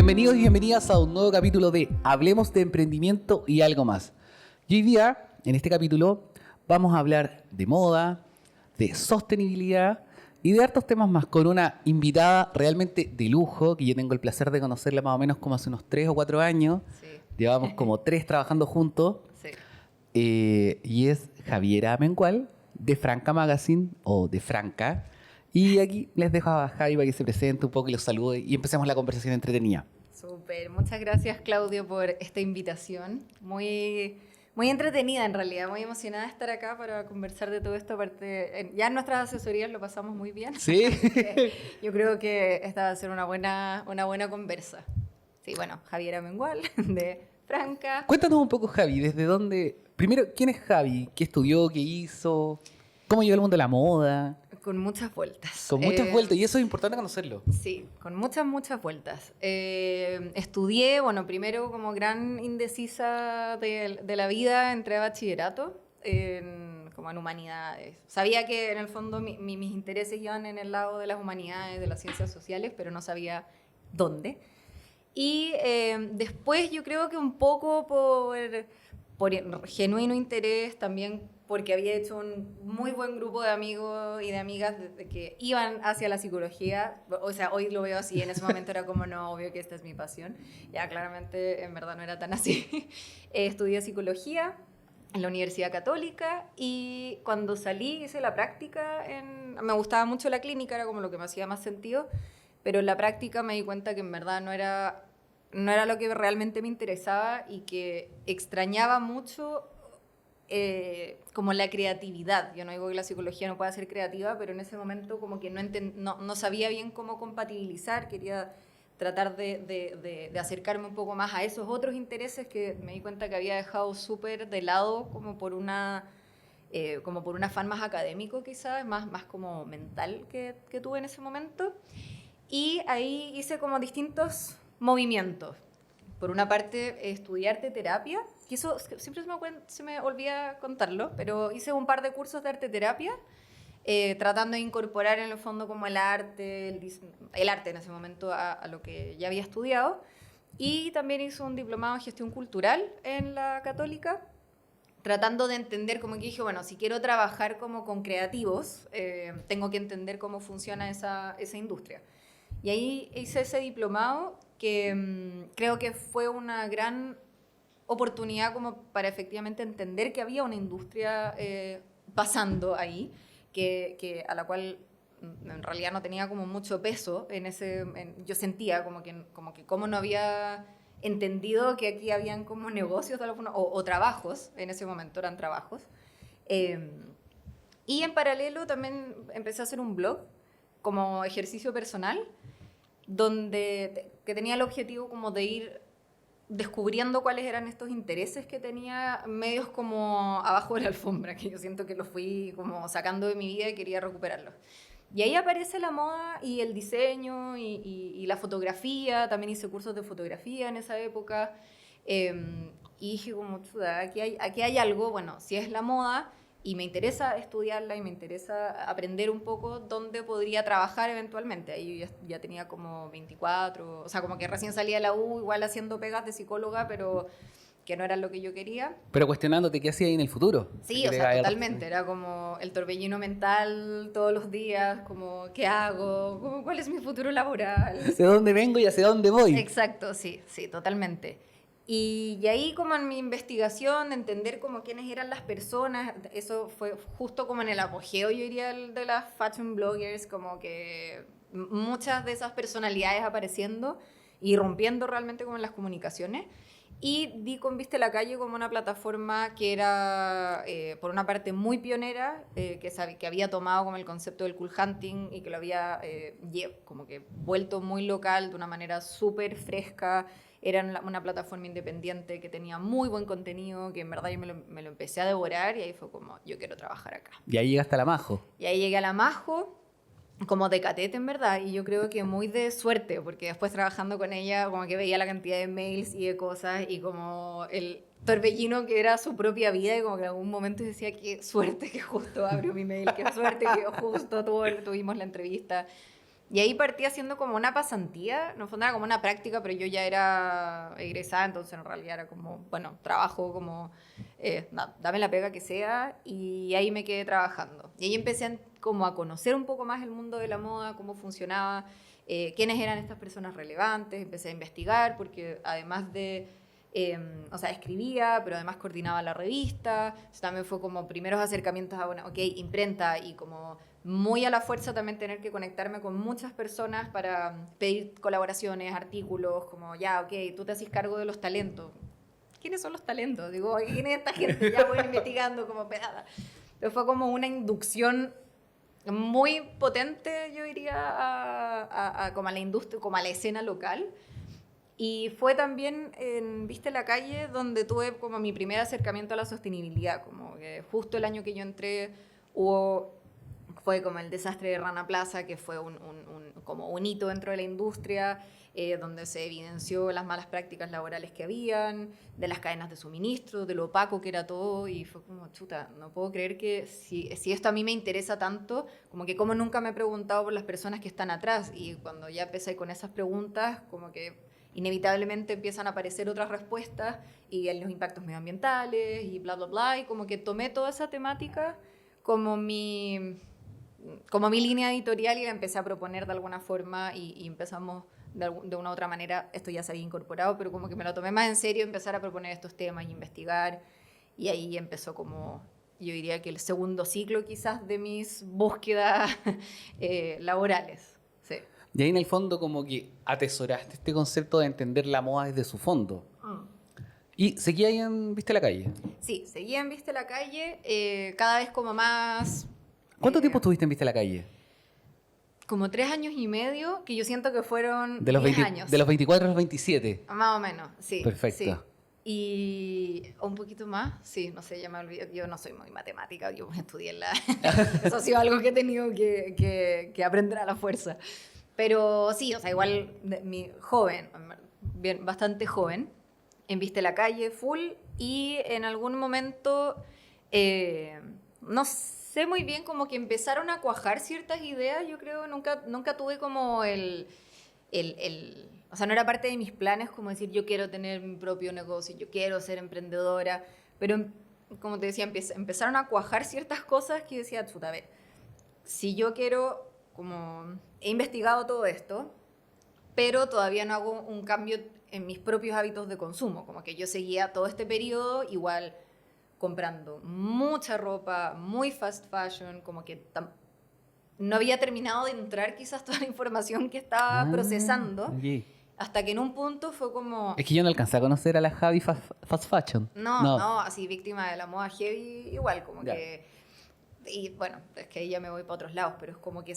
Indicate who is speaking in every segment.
Speaker 1: Bienvenidos y bienvenidas a un nuevo capítulo de Hablemos de Emprendimiento y algo más. Y hoy día, en este capítulo, vamos a hablar de moda, de sostenibilidad y de hartos temas más con una invitada realmente de lujo, que yo tengo el placer de conocerla más o menos como hace unos 3 o 4 años.
Speaker 2: Sí.
Speaker 1: Llevamos como 3 trabajando juntos.
Speaker 2: Sí.
Speaker 1: Y es Javiera Mengual, de Franca Magazine, o de Franca. Y aquí les dejo a Javi para que se presente un poco y los salude y empecemos la conversación entretenida.
Speaker 2: Súper. Muchas gracias, Claudio, por esta invitación. Muy entretenida, en realidad. Muy emocionada de estar acá para conversar de todo esto. Aparte, ya en nuestras asesorías lo pasamos muy bien.
Speaker 1: ¿Sí?
Speaker 2: Yo creo que esta va a ser una buena conversa. Sí, bueno, Javiera Mengual, de Franca.
Speaker 1: Cuéntanos un poco, Javi, desde dónde... Primero, ¿quién es Javi? ¿Qué estudió? ¿Qué hizo? ¿Cómo llegó al mundo de la moda?
Speaker 2: Con muchas vueltas.
Speaker 1: Con muchas vueltas, y eso es importante conocerlo.
Speaker 2: Sí, con muchas vueltas. Estudié, bueno, primero como gran indecisa de la vida, entré a bachillerato, como en humanidades. Sabía que en el fondo mis intereses iban en el lado de las humanidades, de las ciencias sociales, pero no sabía dónde. Y después yo creo que un poco por genuino interés, también porque había hecho un muy buen grupo de amigos y de amigas que iban hacia la psicología. O sea, hoy lo veo así, en ese momento era como, no, obvio que esta es mi pasión. Ya, claramente, en verdad no era tan así. Estudié psicología en la Universidad Católica y cuando salí hice la práctica. Me gustaba mucho la clínica, era como lo que me hacía más sentido, pero en la práctica me di cuenta que en verdad no era lo que realmente me interesaba y que extrañaba mucho como la creatividad. Yo no digo que la psicología no pueda ser creativa, pero en ese momento como que no sabía bien cómo compatibilizar, quería tratar de acercarme un poco más a esos otros intereses que me di cuenta que había dejado súper de lado como por un afán más académico quizás, más como mental que tuve en ese momento. Y ahí hice como distintos movimientos. Por una parte, estudié arte terapia, que eso siempre se me olvida contarlo, pero hice un par de cursos de arte terapia, tratando de incorporar en el fondo como el arte en ese momento a lo que ya había estudiado. Y también hice un diplomado en gestión cultural en la Católica, tratando de entender, como que dije, bueno, si quiero trabajar como con creativos, tengo que entender cómo funciona esa industria. Y ahí hice ese diplomado que creo que fue una gran oportunidad como para efectivamente entender que había una industria pasando ahí, a la cual en realidad no tenía como mucho peso yo sentía como que como no había entendido que aquí habían como negocios o trabajos, en ese momento eran trabajos. Y en paralelo también empecé a hacer un blog como ejercicio personal, que tenía el objetivo como de ir descubriendo cuáles eran estos intereses que tenía medios como abajo de la alfombra, que yo siento que los fui como sacando de mi vida y quería recuperarlos. Y ahí aparece la moda y el diseño y la fotografía. También hice cursos de fotografía en esa época. Y dije como, chuda, aquí hay algo, bueno, si es la moda y me interesa estudiarla y me interesa aprender un poco dónde podría trabajar eventualmente. Ahí yo ya tenía como 24, o sea, como que recién salía de la U, igual haciendo pegas de psicóloga, pero que no era lo que yo quería.
Speaker 1: Pero cuestionándote qué hacía ahí en el futuro.
Speaker 2: Sí, o sea, totalmente. Era como el torbellino mental todos los días, como, ¿qué hago? ¿Cuál es mi futuro laboral?
Speaker 1: ¿De dónde vengo y hacia dónde voy?
Speaker 2: Exacto, sí, totalmente. Y ahí como en mi investigación, de entender como quiénes eran las personas, eso fue justo como en el apogeo, yo diría, de las fashion bloggers, como que muchas de esas personalidades apareciendo y rompiendo realmente como en las comunicaciones. Y di con Viste la Calle como una plataforma que era, por una parte, muy pionera, que había tomado como el concepto del cool hunting y que lo había como que vuelto muy local de una manera súper fresca. Era una plataforma independiente que tenía muy buen contenido, que en verdad yo me lo empecé a devorar y ahí fue como, yo quiero trabajar acá.
Speaker 1: Y ahí llegaste a la Majo.
Speaker 2: Y ahí llegué a la Majo, como de catete en verdad, y yo creo que muy de suerte, porque después trabajando con ella como que veía la cantidad de mails y de cosas y como el torbellino que era su propia vida y como que en algún momento decía, qué suerte que justo abrió mi mail, qué suerte que justo tuvimos la entrevista. Y ahí partí haciendo como una pasantía, no fue nada como una práctica, pero yo ya era egresada, entonces en realidad era como, bueno, trabajo como, dame la pega que sea, y ahí me quedé trabajando. Y ahí empecé como a conocer un poco más el mundo de la moda, cómo funcionaba, quiénes eran estas personas relevantes, empecé a investigar, porque además de, o sea, escribía, pero además coordinaba la revista, eso también fue como primeros acercamientos a una, ok, imprenta, y como muy a la fuerza también tener que conectarme con muchas personas para pedir colaboraciones, artículos, como ya, ok, tú te haces cargo de los talentos. ¿Quiénes son los talentos? Digo, ¿quién es esta gente? Ya voy investigando como pedada. Pero fue como una inducción muy potente, yo diría, como a la industria, como a la escena local. Y fue también en Viste la Calle donde tuve como mi primer acercamiento a la sostenibilidad, como que justo el año que yo entré fue como el desastre de Rana Plaza, que fue como un hito dentro de la industria, donde se evidenció las malas prácticas laborales que habían, de las cadenas de suministro, de lo opaco que era todo, y fue como, chuta, no puedo creer que si esto a mí me interesa tanto, como que como nunca me he preguntado por las personas que están atrás, y cuando ya empecé con esas preguntas, como que inevitablemente empiezan a aparecer otras respuestas y los impactos medioambientales y bla, bla, bla, y como que tomé toda esa temática como mi línea editorial y la empecé a proponer de alguna forma y empezamos de una u otra manera, esto ya se había incorporado, pero como que me lo tomé más en serio, empezar a proponer estos temas y investigar, y ahí empezó como, yo diría que el segundo ciclo quizás de mis búsquedas laborales. Sí.
Speaker 1: Y ahí en el fondo como que atesoraste este concepto de entender la moda desde su fondo. Y seguí ahí en Viste la Calle.
Speaker 2: Sí, seguía en Viste la Calle, cada vez como más...
Speaker 1: ¿Cuánto tiempo estuviste en Viste la Calle?
Speaker 2: Como 3 años y medio, que yo siento que fueron
Speaker 1: De los
Speaker 2: 10
Speaker 1: 20
Speaker 2: años.
Speaker 1: de los 24 a los 27.
Speaker 2: Más o menos, sí.
Speaker 1: Perfecto.
Speaker 2: Sí. Y un poquito más, sí, no sé, ya me olvidé. Yo no soy muy matemática, yo estudié en la... Eso ha sido algo que he tenido que aprender a la fuerza. Pero sí, o sea, igual mi joven, bien, bastante joven, en Viste la Calle, full, y en algún momento, no sé muy bien, como que empezaron a cuajar ciertas ideas, yo creo, nunca tuve como o sea, no era parte de mis planes como decir, yo quiero tener mi propio negocio, yo quiero ser emprendedora, pero como te decía, empezaron a cuajar ciertas cosas que yo decía, chuta, a ver, si yo quiero, como, he investigado todo esto, pero todavía no hago un cambio en mis propios hábitos de consumo, como que yo seguía todo este periodo igual comprando mucha ropa, muy fast fashion, como que no había terminado de entrar quizás toda la información que estaba procesando,
Speaker 1: Ok.
Speaker 2: hasta que en un punto fue como...
Speaker 1: Es que yo no alcancé a conocer a la Javi Fast Fashion.
Speaker 2: No, así víctima de la moda heavy, igual, como
Speaker 1: Ya.
Speaker 2: que... Y bueno, es que ahí ya me voy para otros lados, pero es como que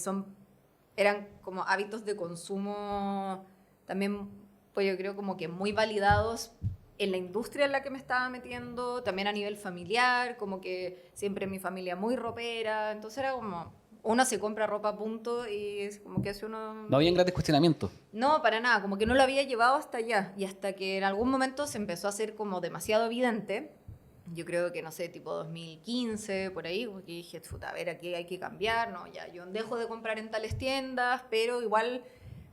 Speaker 2: eran como hábitos de consumo también, pues yo creo como que muy validados en la industria en la que me estaba metiendo, también a nivel familiar, como que siempre mi familia muy ropera, entonces era como, uno se compra ropa punto y es como que hace uno...
Speaker 1: No había grandes cuestionamientos.
Speaker 2: No, para nada, como que no lo había llevado hasta allá y hasta que en algún momento se empezó a hacer como demasiado evidente, yo creo que, no sé, tipo 2015, por ahí, porque dije, chuta, a ver, aquí hay que cambiar, no, ya, yo dejo de comprar en tales tiendas, pero igual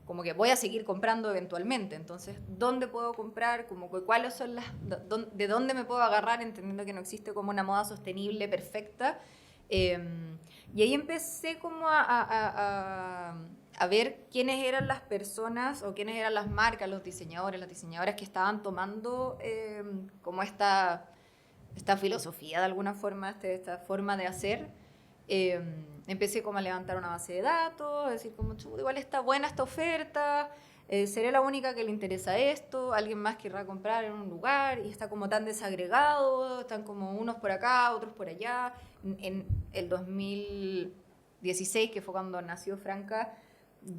Speaker 2: como que voy a seguir comprando eventualmente, entonces, ¿dónde puedo comprar? Como que cuáles son de dónde me puedo agarrar, entendiendo que no existe como una moda sostenible perfecta. Y ahí empecé como a ver quiénes eran las personas o quiénes eran las marcas, los diseñadores, las diseñadoras que estaban tomando como esta filosofía de alguna forma, esta forma de hacer. Empecé como a levantar una base de datos, a decir como, igual está buena esta oferta, seré la única que le interesa esto, alguien más querrá comprar en un lugar y está como tan desagregado, están como unos por acá, otros por allá. En el 2016, que fue cuando nació Franca,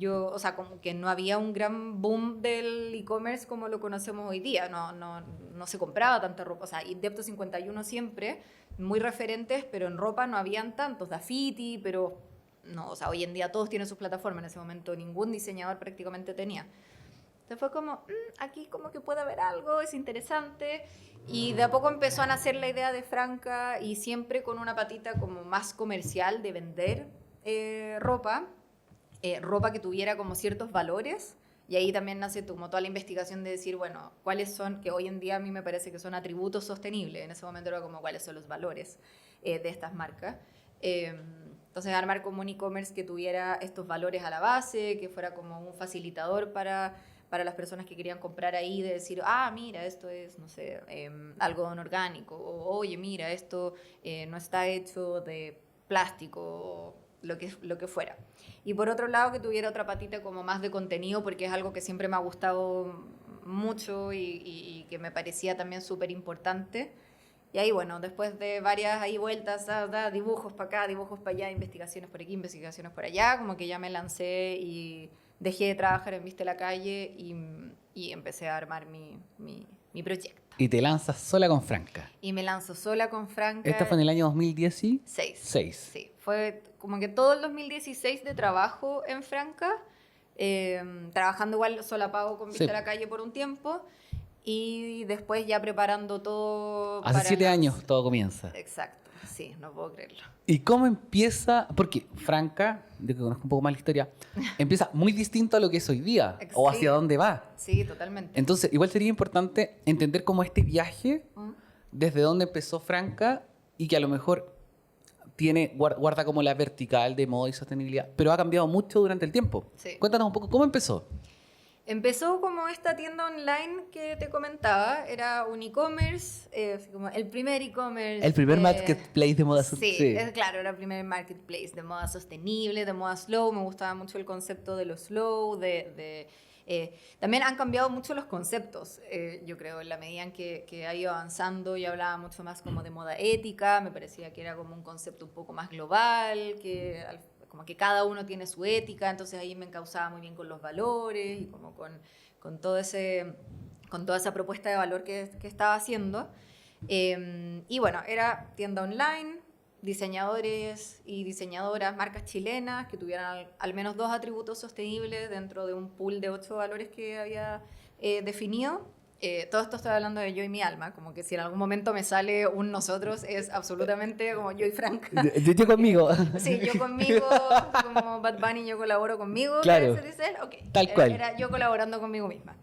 Speaker 2: o sea, como que no había un gran boom del e-commerce como lo conocemos hoy día, no se compraba tanta ropa, o sea, y Depto 51 siempre, muy referentes, pero en ropa no habían tantos, Dafiti, pero no, o sea, hoy en día todos tienen sus plataformas, en ese momento ningún diseñador prácticamente tenía. Entonces fue como, aquí como que puede haber algo, es interesante, y de a poco empezó a nacer la idea de Franca, y siempre con una patita como más comercial de vender ropa. ropa que tuviera como ciertos valores. Y ahí también nace como toda la investigación de decir, bueno, cuáles son, que hoy en día a mí me parece que son atributos sostenibles. En ese momento era como cuáles son los valores de estas marcas. Entonces armar como un e-commerce que tuviera estos valores a la base, que fuera como un facilitador para las personas que querían comprar ahí, de decir, mira, esto es, no sé, algodón orgánico, o oye, mira, esto no está hecho de plástico, o lo que fuera. Y por otro lado, que tuviera otra patita como más de contenido, porque es algo que siempre me ha gustado mucho y que me parecía también súper importante. Y ahí, bueno, después de varias ahí vueltas, dibujos para acá, dibujos para allá, investigaciones por aquí, investigaciones por allá, como que ya me lancé y dejé de trabajar en Viste la Calle y empecé a armar mi proyecto.
Speaker 1: Y te lanzas sola con Franca.
Speaker 2: Y me lanzo sola con Franca.
Speaker 1: Esto fue en el año 2016.
Speaker 2: Sí, fue como que todo el 2016 de trabajo en Franca, trabajando igual solapado con Viste la Calle por un tiempo. Y después ya preparando todo.
Speaker 1: Hace 7 años todo comienza.
Speaker 2: Exacto, sí, no puedo creerlo.
Speaker 1: ¿Y cómo empieza? Porque Franca, yo que conozco un poco más la historia, empieza muy distinto a lo que es hoy día o hacia dónde va.
Speaker 2: Sí, totalmente.
Speaker 1: Entonces, igual sería importante entender cómo este viaje, desde dónde empezó Franca y que a lo mejor guarda como la vertical de moda y sostenibilidad, pero ha cambiado mucho durante el tiempo.
Speaker 2: Sí.
Speaker 1: Cuéntanos un poco cómo empezó.
Speaker 2: Empezó como esta tienda online que te comentaba, era un e-commerce, como el primer e-commerce.
Speaker 1: El primer marketplace de moda
Speaker 2: sostenible. Sí, claro, era el primer marketplace de moda sostenible, de moda slow. Me gustaba mucho el concepto de lo slow, también han cambiado mucho los conceptos, yo creo, en la medida en que ha ido avanzando. Yo hablaba mucho más como de moda ética, me parecía que era como un concepto un poco más global, como que cada uno tiene su ética, entonces ahí me encauzaba muy bien con los valores y como con toda esa propuesta de valor que estaba haciendo. Y bueno, era tienda online, diseñadores y diseñadoras, marcas chilenas que tuvieran al menos 2 atributos sostenibles dentro de un pool de 8 valores que había definido. Todo esto estoy hablando de yo y mi alma, como que si en algún momento me sale un nosotros, es absolutamente como yo y Franca.
Speaker 1: Yo conmigo.
Speaker 2: Sí, yo conmigo, como Bad Bunny, yo colaboro conmigo.
Speaker 1: Claro.
Speaker 2: ¿Se dice él? Okay.
Speaker 1: Tal cual.
Speaker 2: Era yo colaborando conmigo misma.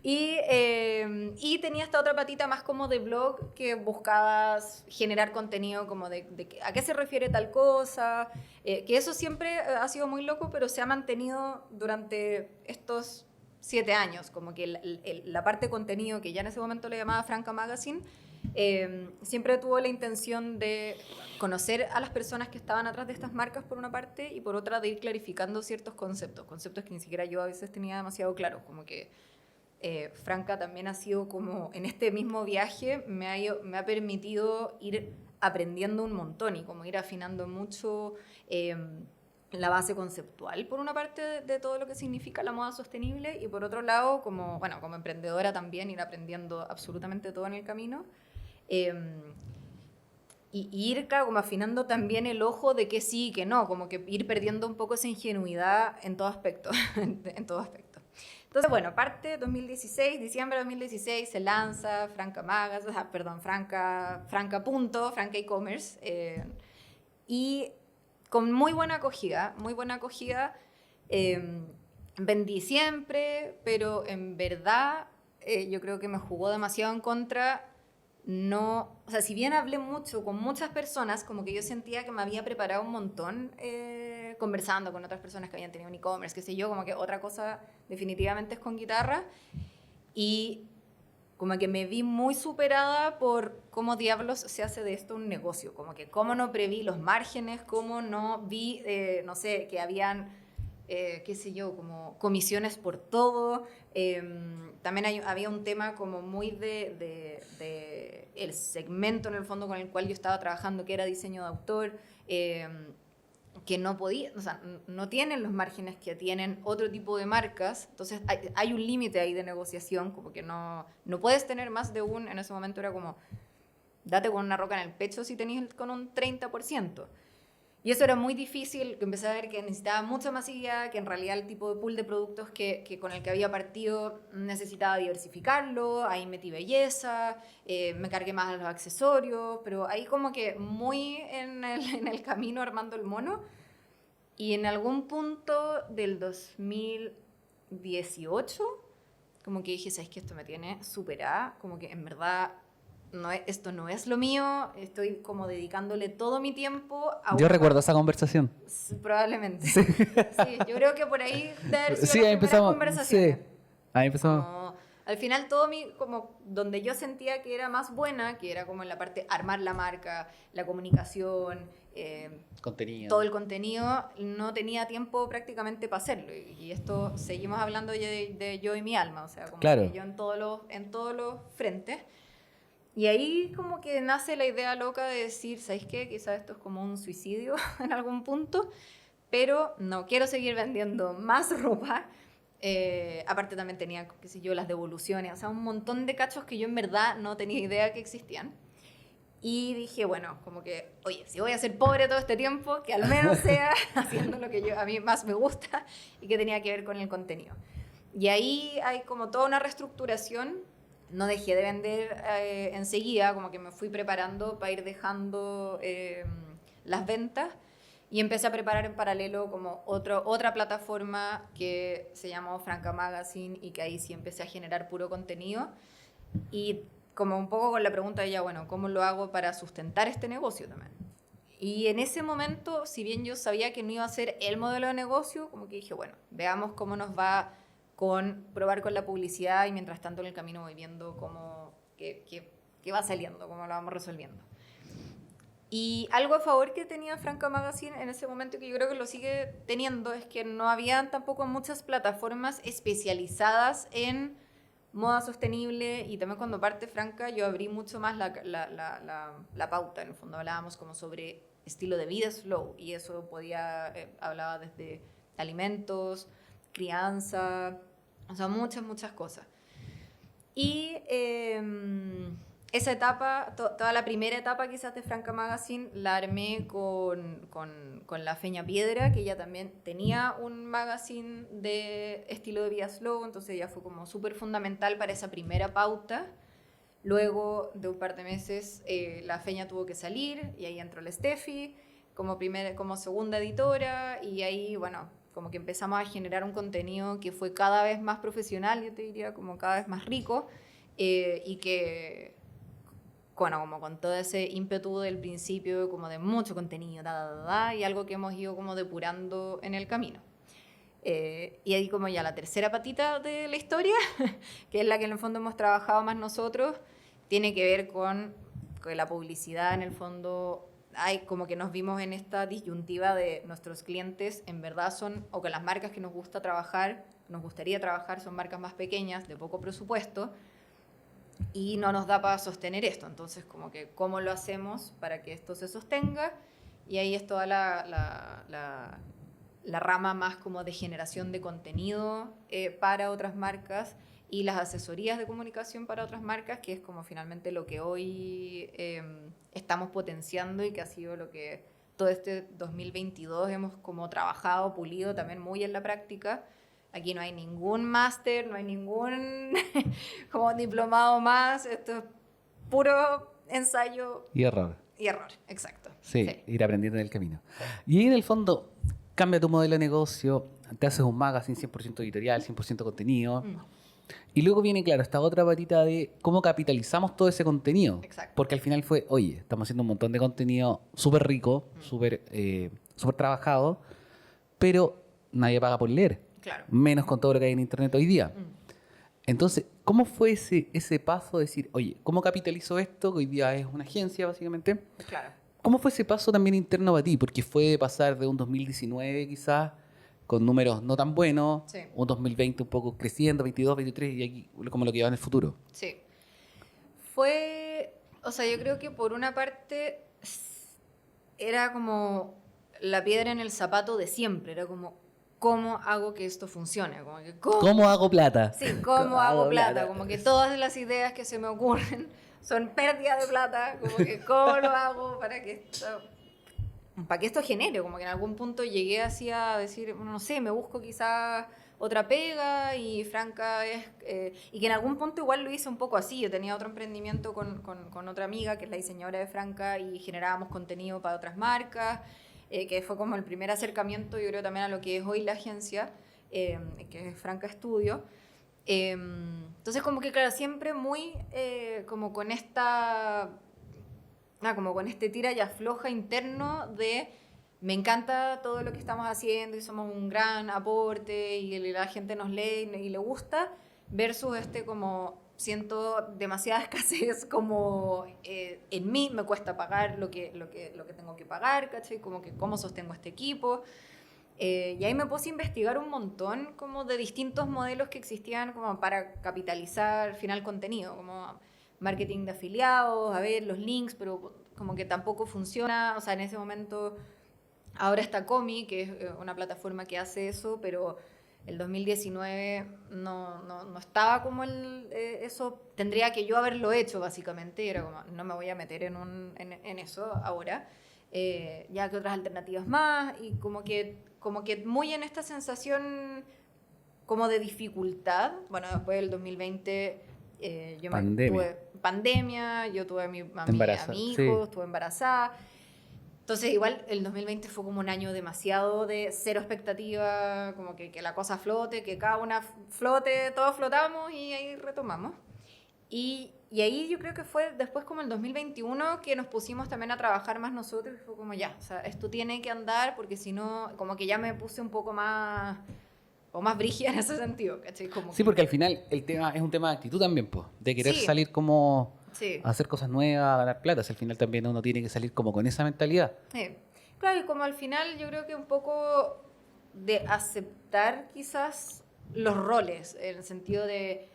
Speaker 2: Y tenía esta otra patita más como de blog, que buscabas generar contenido como de a qué se refiere tal cosa, que eso siempre ha sido muy loco, pero se ha mantenido durante estos 7 años, como que la parte de contenido, que ya en ese momento le llamaba Franca Magazine, siempre tuvo la intención de conocer a las personas que estaban atrás de estas marcas por una parte, y por otra de ir clarificando ciertos conceptos que ni siquiera yo a veces tenía demasiado claro, como que Franca también ha sido como, en este mismo viaje me ha permitido ir aprendiendo un montón y como ir afinando mucho la base conceptual, por una parte, de todo lo que significa la moda sostenible, y por otro lado, como emprendedora también, ir aprendiendo absolutamente todo en el camino. Y ir como afinando también el ojo de que sí y que no, como que ir perdiendo un poco esa ingenuidad en todo aspecto, en todo aspecto. Entonces, bueno, parte 2016, diciembre de 2016, se lanza Franca Magazine, Franca e-commerce, y con muy buena acogida, vendí siempre, pero en verdad yo creo que me jugó demasiado en contra. No, o sea, si bien hablé mucho con muchas personas, como que yo sentía que me había preparado un montón conversando con otras personas que habían tenido un e-commerce, qué sé yo, como que otra cosa definitivamente es con guitarra, y como que me vi muy superada por cómo diablos se hace de esto un negocio, como que cómo no preví los márgenes, cómo no vi, no sé, que habían, qué sé yo, como comisiones por todo. También había un tema como muy de el segmento en el fondo con el cual yo estaba trabajando, que era diseño de autor, que no podía, o sea, no tienen los márgenes que tienen otro tipo de marcas. Entonces hay un límite ahí de negociación, como que no puedes tener más de en ese momento era como, date con una roca en el pecho si tenías con un 30%. Y eso era muy difícil, que empecé a ver que necesitaba mucha masividad, que en realidad el tipo de pool de productos que con el que había partido necesitaba diversificarlo. Ahí metí belleza, me cargué más a los accesorios, pero ahí como que muy en el camino armando el mono, Y en algún punto del 2018, como que dije, ¿sabes qué? Esto me tiene superada, como que en verdad esto no es lo mío, estoy como dedicándole todo mi tiempo a
Speaker 1: Yo recuerdo esa conversación.
Speaker 2: Probablemente. Sí. Yo creo que por ahí debe haber sido
Speaker 1: Sí,
Speaker 2: las
Speaker 1: ahí
Speaker 2: primeras
Speaker 1: empezamos.
Speaker 2: conversaciones.
Speaker 1: Sí, ahí empezamos.
Speaker 2: Como, al final como donde yo sentía que era más buena, que era como en la parte armar la marca, la comunicación,
Speaker 1: Contenido.
Speaker 2: todo el contenido, no tenía tiempo prácticamente para hacerlo. Y esto seguimos hablando de yo y mi alma, o sea, como
Speaker 1: Claro.
Speaker 2: que yo en todos los frentes. Y ahí como que nace la idea loca de decir, ¿sabéis qué? Quizás esto es como un suicidio en algún punto, pero no quiero seguir vendiendo más ropa. Aparte también tenía, qué sé yo, las devoluciones, o sea, un montón de cachos que yo en verdad no tenía idea que existían. Y dije, bueno, como que, oye, si voy a ser pobre todo este tiempo, que al menos sea haciendo lo que a mí más me gusta y que tenía que ver con el contenido. Y ahí hay como toda una reestructuración. No dejé de vender enseguida, como que me fui preparando para ir dejando las ventas y empecé a preparar en paralelo como otra plataforma que se llamó Franca Magazine y que ahí sí empecé a generar puro contenido y como un poco con la pregunta de ya, bueno, ¿cómo lo hago para sustentar este negocio también? Y en ese momento, si bien yo sabía que no iba a ser el modelo de negocio, como que dije, bueno, veamos cómo nos va con probar con la publicidad y mientras tanto en el camino voy viendo qué va saliendo, cómo lo vamos resolviendo. Y algo a favor que tenía Franca Magazine en ese momento, que yo creo que lo sigue teniendo, es que no había tampoco muchas plataformas especializadas en moda sostenible, y también cuando parte Franca yo abrí mucho más la pauta. En el fondo hablábamos como sobre estilo de vida slow, y eso hablaba desde alimentos, crianza, o sea, muchas cosas. Y esa etapa, toda la primera etapa quizás de Franca Magazine, la armé con la Feña Piedra, que ella también tenía un magazine de estilo de vida slow, entonces ya fue como súper fundamental para esa primera pauta. Luego de un par de meses la Feña tuvo que salir y ahí entró la Steffi como segunda editora, y ahí, bueno, como que empezamos a generar un contenido que fue cada vez más profesional, yo te diría, como cada vez más rico, y que, bueno, como con todo ese ímpetu del principio, como de mucho contenido, y algo que hemos ido como depurando en el camino. Y ahí como ya la tercera patita de la historia, que es la que en el fondo hemos trabajado más nosotros, tiene que ver con la publicidad. En el fondo hay como que nos vimos en esta disyuntiva de nuestros clientes en verdad son, o que las marcas que nos gustaría trabajar son marcas más pequeñas, de poco presupuesto, y no nos da para sostener esto. Entonces, como que, ¿cómo lo hacemos para que esto se sostenga? Y ahí es toda la rama más como de generación de contenido para otras marcas y las asesorías de comunicación para otras marcas, que es como finalmente lo que hoy estamos potenciando y que ha sido lo que todo este 2022 hemos como trabajado, pulido también muy en la práctica. Aquí no hay ningún máster, no hay ningún como diplomado más, esto es puro ensayo.
Speaker 1: Y error.
Speaker 2: Y error, exacto.
Speaker 1: Sí, ir aprendiendo en el camino. Y ahí en el fondo cambia tu modelo de negocio, te haces un magazine 100% editorial, 100% contenido. Y luego viene, claro, esta otra patita de cómo capitalizamos todo ese contenido.
Speaker 2: Exacto.
Speaker 1: Porque al final fue, oye, estamos haciendo un montón de contenido súper rico, súper trabajado, pero nadie paga por leer.
Speaker 2: Claro.
Speaker 1: Menos con todo lo que hay en internet hoy día. Entonces, ¿cómo fue ese paso de decir, oye, ¿cómo capitalizo esto? Que hoy día es una agencia, básicamente.
Speaker 2: Claro.
Speaker 1: ¿Cómo fue ese paso también interno para ti? Porque fue de pasar de un 2019 quizás con números no tan buenos,
Speaker 2: Sí.
Speaker 1: un 2020 un poco creciendo, 22, 23 y aquí como lo que va en el futuro.
Speaker 2: Sí. O sea, yo creo que por una parte era como la piedra en el zapato de siempre, era como, ¿cómo hago que esto funcione? Como que,
Speaker 1: ¿Cómo hago plata?
Speaker 2: Sí, ¿cómo hago plata? Como que todas las ideas que se me ocurren son pérdida de plata, como que ¿cómo lo hago para que esto genere? Como que en algún punto llegué así a decir, no sé, me busco quizás otra pega, y Franca y que en algún punto igual lo hice un poco así. Yo tenía otro emprendimiento con otra amiga que es la diseñadora de Franca y generábamos contenido para otras marcas. que fue como el primer acercamiento, yo creo, también a lo que es hoy la agencia, que es Franca Estudio. Entonces, como que, claro, siempre muy como con como con este tira y afloja interno de me encanta todo lo que estamos haciendo y somos un gran aporte y la gente nos lee y le gusta, versus como siento demasiada escasez como en mí me cuesta pagar lo que tengo que pagar, ¿cachai? Como que cómo sostengo este equipo. Y ahí me puse a investigar un montón como de distintos modelos que existían como para capitalizar final contenido, como marketing de afiliados, a ver los links, pero como que tampoco funciona, o sea, en ese momento ahora está Comi, que es una plataforma que hace eso, pero el 2019 no estaba como eso, tendría que yo haberlo hecho básicamente, y era como, no me voy a meter en eso ahora, ya que otras alternativas más, y como que muy en esta sensación como de dificultad, bueno, después del 2020 yo tuve pandemia, yo tuve a mi hijo, estuve embarazada. Entonces igual el 2020 fue como un año demasiado de cero expectativa, como que la cosa flote, que cada una flote, todos flotamos y ahí retomamos. Y ahí yo creo que fue después como el 2021 que nos pusimos también a trabajar más nosotros y fue como ya, o sea, esto tiene que andar porque si no, como que ya me puse un poco más o más brígida en ese sentido, ¿cachai? Como
Speaker 1: Sí, porque al final el tema es un tema de actitud también, pues, de querer salir como a hacer cosas nuevas, a ganar plata. Si al final también uno tiene que salir como con esa mentalidad.
Speaker 2: Sí. Claro, y como al final yo creo que un poco de aceptar quizás los roles, en el sentido de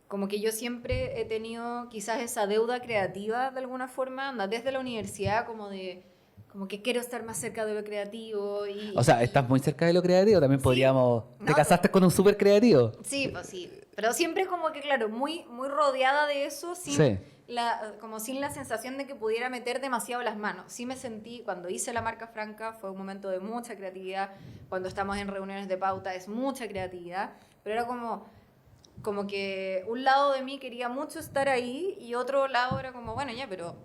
Speaker 2: como que yo siempre he tenido quizás esa deuda creativa de alguna forma, anda desde la universidad como que quiero estar más cerca de lo creativo y...
Speaker 1: O sea, estás muy cerca de lo creativo, también podríamos...
Speaker 2: No,
Speaker 1: ¿Te casaste con un súper creativo?
Speaker 2: Sí, pues sí. Pero siempre como que, claro, muy, muy rodeada de eso, como sin la sensación de que pudiera meter demasiado las manos. Sí me sentí, cuando hice la marca Franca, fue un momento de mucha creatividad. Cuando estamos en reuniones de pauta es mucha creatividad. Pero era como que un lado de mí quería mucho estar ahí y otro lado era como, bueno, ya, pero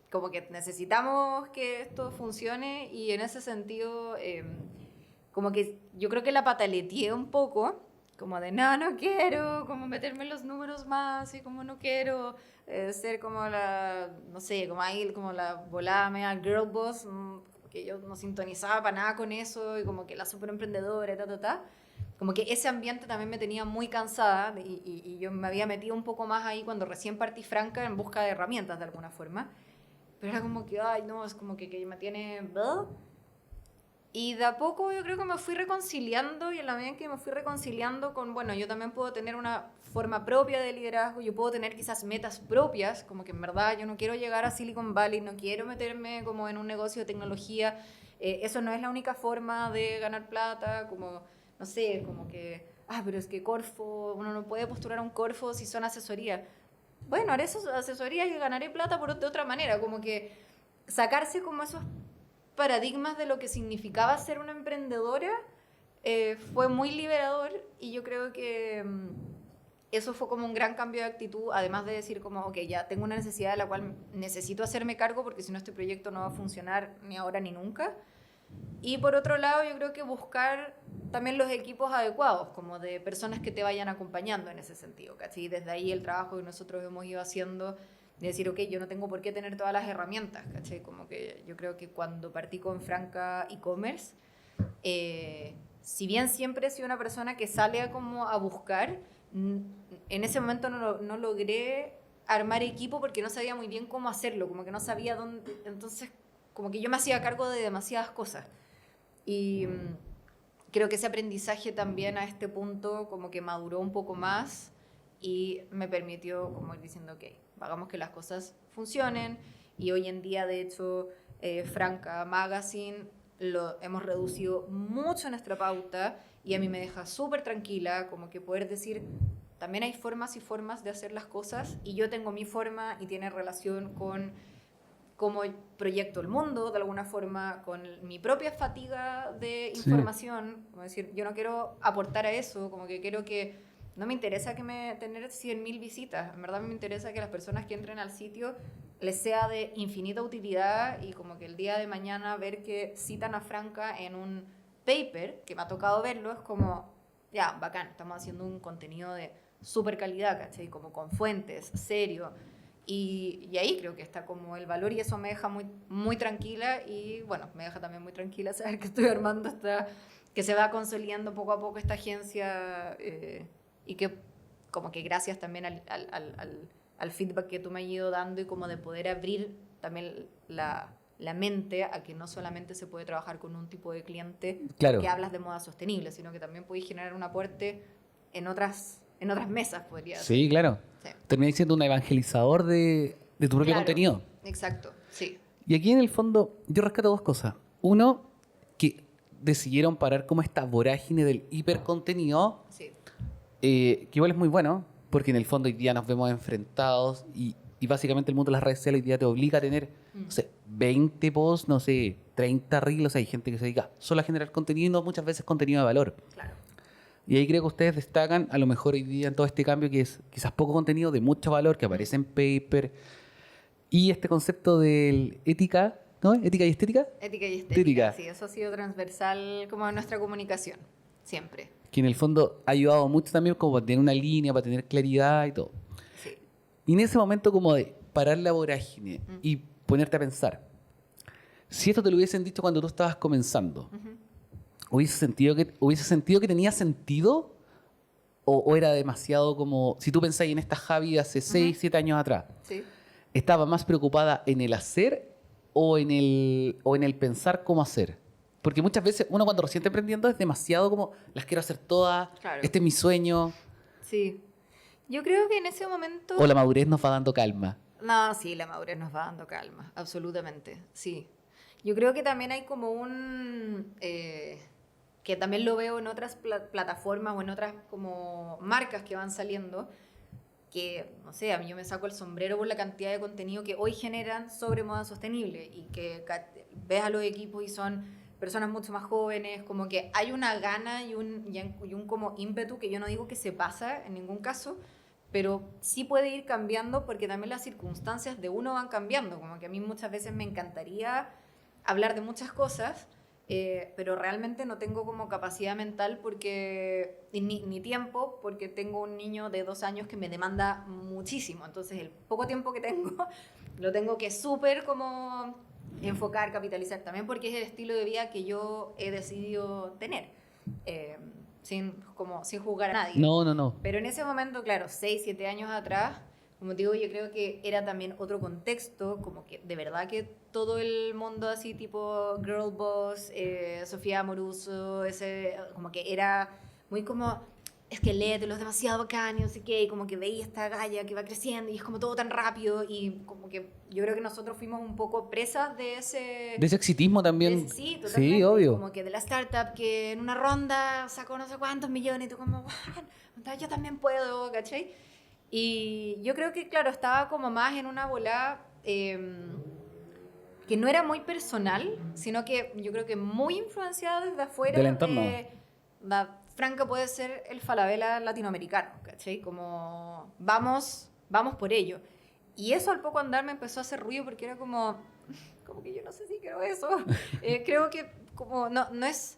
Speaker 2: como que necesitamos que esto funcione y en ese sentido, como que yo creo que la pataleteé un poco, como de no quiero, como meterme en los números más y como no quiero ser como no sé, como ahí, como la volada media girl boss, que yo no sintonizaba para nada con eso y como que la super emprendedora, como que ese ambiente también me tenía muy cansada y yo me había metido un poco más ahí cuando recién partí Franca en busca de herramientas de alguna forma. Pero era como que, ay, no, es como que me tiene... ¿verdad? Y de a poco yo creo que me fui reconciliando y en la medida en que me fui reconciliando con, bueno, yo también puedo tener una forma propia de liderazgo, yo puedo tener quizás metas propias, como que en verdad yo no quiero llegar a Silicon Valley, no quiero meterme como en un negocio de tecnología, eso no es la única forma de ganar plata, como, no sé, como que, pero es que Corfo, uno no puede postular a un Corfo si son asesorías. Bueno, haré esas asesorías y ganaré plata de otra manera, como que sacarse como esos paradigmas de lo que significaba ser una emprendedora fue muy liberador y yo creo que eso fue como un gran cambio de actitud, además de decir como, ok, ya tengo una necesidad de la cual necesito hacerme cargo porque si no este proyecto no va a funcionar ni ahora ni nunca. Y por otro lado, yo creo que buscar también los equipos adecuados, como de personas que te vayan acompañando en ese sentido, ¿cachai? Desde ahí el trabajo que nosotros hemos ido haciendo, de decir, ok, yo no tengo por qué tener todas las herramientas, ¿cachai? Como que yo creo que cuando partí con Franca e-commerce, si bien siempre he sido una persona que sale como a buscar, en ese momento no logré armar equipo porque no sabía muy bien cómo hacerlo, como que no sabía dónde, entonces como que yo me hacía cargo de demasiadas cosas. Y creo que ese aprendizaje también a este punto como que maduró un poco más y me permitió como ir diciendo, ok, hagamos que las cosas funcionen. Y hoy en día, de hecho, Franca Magazine lo hemos reducido mucho nuestra pauta y a mí me deja súper tranquila como que poder decir, también hay formas y formas de hacer las cosas y yo tengo mi forma y tiene relación con cómo proyecto el mundo, de alguna forma, con mi propia fatiga de información. Como decir, yo no quiero aportar a eso, como que quiero que... No me interesa tener 100.000 visitas, en verdad me interesa que las personas que entren al sitio les sea de infinita utilidad y como que el día de mañana ver que citan a Franca en un paper, que me ha tocado verlo, es como, ya, bacán, estamos haciendo un contenido de súper calidad, ¿cachai? Como con fuentes, serio. Y ahí creo que está como el valor y eso me deja muy, muy tranquila y bueno, me deja también muy tranquila saber que estoy armando que se va consolidando poco a poco esta agencia y que como que gracias también al feedback que tú me has ido dando y como de poder abrir también la mente a que no solamente se puede trabajar con un tipo de cliente
Speaker 1: Claro.
Speaker 2: que hablas de moda sostenible, sino que también puedes generar un aporte en otras mesas, podría ser.
Speaker 1: Sí, claro.
Speaker 2: Sí.
Speaker 1: Terminas siendo un evangelizador de tu propio
Speaker 2: Claro,
Speaker 1: contenido.
Speaker 2: exacto, sí.
Speaker 1: Y aquí en el fondo yo rescato dos cosas. Uno, que decidieron parar como esta vorágine del hipercontenido,
Speaker 2: Sí.
Speaker 1: que igual es muy bueno, porque en el fondo hoy día nos vemos enfrentados y básicamente el mundo de las redes sociales hoy día te obliga a tener, no sé, 20 posts, no sé, 30 reels. O sea, hay gente que se dedica solo a generar contenido y no muchas veces contenido de valor.
Speaker 2: Claro.
Speaker 1: Y ahí creo que ustedes destacan, a lo mejor hoy día en todo este cambio, que es quizás poco contenido de mucho valor, que aparece en paper, y este concepto de ética, ¿no? Ética y estética,
Speaker 2: Ética y
Speaker 1: Estética.
Speaker 2: estética, sí, eso ha sido transversal como en nuestra comunicación, siempre.
Speaker 1: que en el fondo ha ayudado mucho también como para tener una línea, para tener claridad y todo.
Speaker 2: Sí.
Speaker 1: Y en ese momento como de parar la vorágine y ponerte a pensar, si esto te lo hubiesen dicho cuando tú estabas comenzando, ¿hubiese sentido que tenía sentido? ¿O era demasiado como, si tú pensáis en esta Javi de hace 6, 7 años atrás,
Speaker 2: Sí.
Speaker 1: estaba más preocupada en el hacer o en el pensar cómo hacer? Porque muchas veces uno cuando recién está emprendiendo es demasiado como, las quiero hacer todas,
Speaker 2: Claro.
Speaker 1: este es mi sueño,
Speaker 2: Sí. Yo creo que en ese momento...
Speaker 1: o la madurez nos va dando calma.
Speaker 2: No, sí, la madurez nos va dando calma, absolutamente, sí. Yo creo que también hay como que también lo veo en otras plataformas o en otras como marcas que van saliendo, que, no sé, a mí yo me saco el sombrero por la cantidad de contenido que hoy generan sobre moda sostenible y que ves a los equipos y son personas mucho más jóvenes, como que hay una gana y un como ímpetu que yo no digo que se pasa en ningún caso, pero sí puede ir cambiando porque también las circunstancias de uno van cambiando, como que a mí muchas veces me encantaría hablar de muchas cosas, pero realmente no tengo como capacidad mental ni tiempo, porque tengo un niño de 2 años que me demanda muchísimo. Entonces el poco tiempo que tengo lo tengo que súper como enfocar, capitalizar también, porque es el estilo de vida que yo he decidido tener, sin juzgar a nadie.
Speaker 1: No.
Speaker 2: Pero en ese momento, claro, 6, 7 años atrás, como te digo, yo creo que era también otro contexto, como que de verdad que todo el mundo así tipo Girl Boss, Sofía Amoruso, como que era muy como, es que léetelo, es demasiado bacán y no sé qué, y como que veía esta galla que va creciendo y es como todo tan rápido y como que yo creo que nosotros fuimos un poco presas de ese...
Speaker 1: De ese exitismo también.
Speaker 2: Sí, totalmente.
Speaker 1: Sí, obvio.
Speaker 2: Como que de la startup que en una ronda sacó no sé cuántos millones y tú como, bueno, yo también puedo, ¿cachai? Y yo creo que, claro, estaba como más en una bola que no era muy personal, sino que yo creo que muy influenciada desde afuera.
Speaker 1: Del entorno.
Speaker 2: Franca puede ser el Falabella latinoamericano, ¿cachai? Como, vamos por ello. Y eso al poco andar me empezó a hacer ruido porque era como que yo no sé si quiero eso. Creo que como no es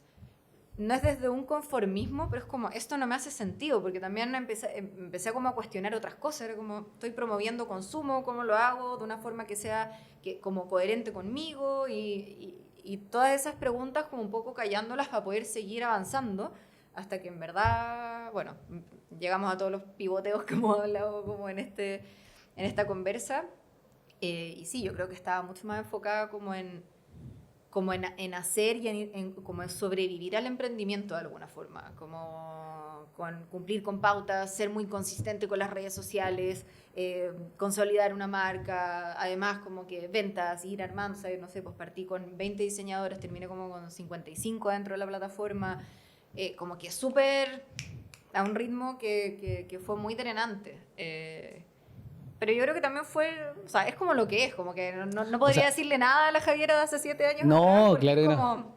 Speaker 2: desde un conformismo, pero es como, esto no me hace sentido, porque también empecé como a cuestionar otras cosas, era como, estoy promoviendo consumo, ¿cómo lo hago? De una forma que sea como coherente conmigo, y todas esas preguntas como un poco callándolas para poder seguir avanzando, hasta que en verdad, bueno, llegamos a todos los pivoteos que hemos hablado como en esta conversa, y sí, yo creo que estaba mucho más enfocada como en hacer y como en sobrevivir al emprendimiento de alguna forma, como cumplir con pautas, ser muy consistente con las redes sociales, consolidar una marca, además como que ventas, ir armando, ¿sabes? No sé, pues partí con 20 diseñadores, terminé como con 55 dentro de la plataforma, como que súper a un ritmo que fue muy drenante. Pero yo creo que también o sea, es como lo que es, como que no podría decirle nada a la Javiera de hace 7 años.
Speaker 1: No,
Speaker 2: porque
Speaker 1: claro
Speaker 2: es
Speaker 1: que
Speaker 2: como,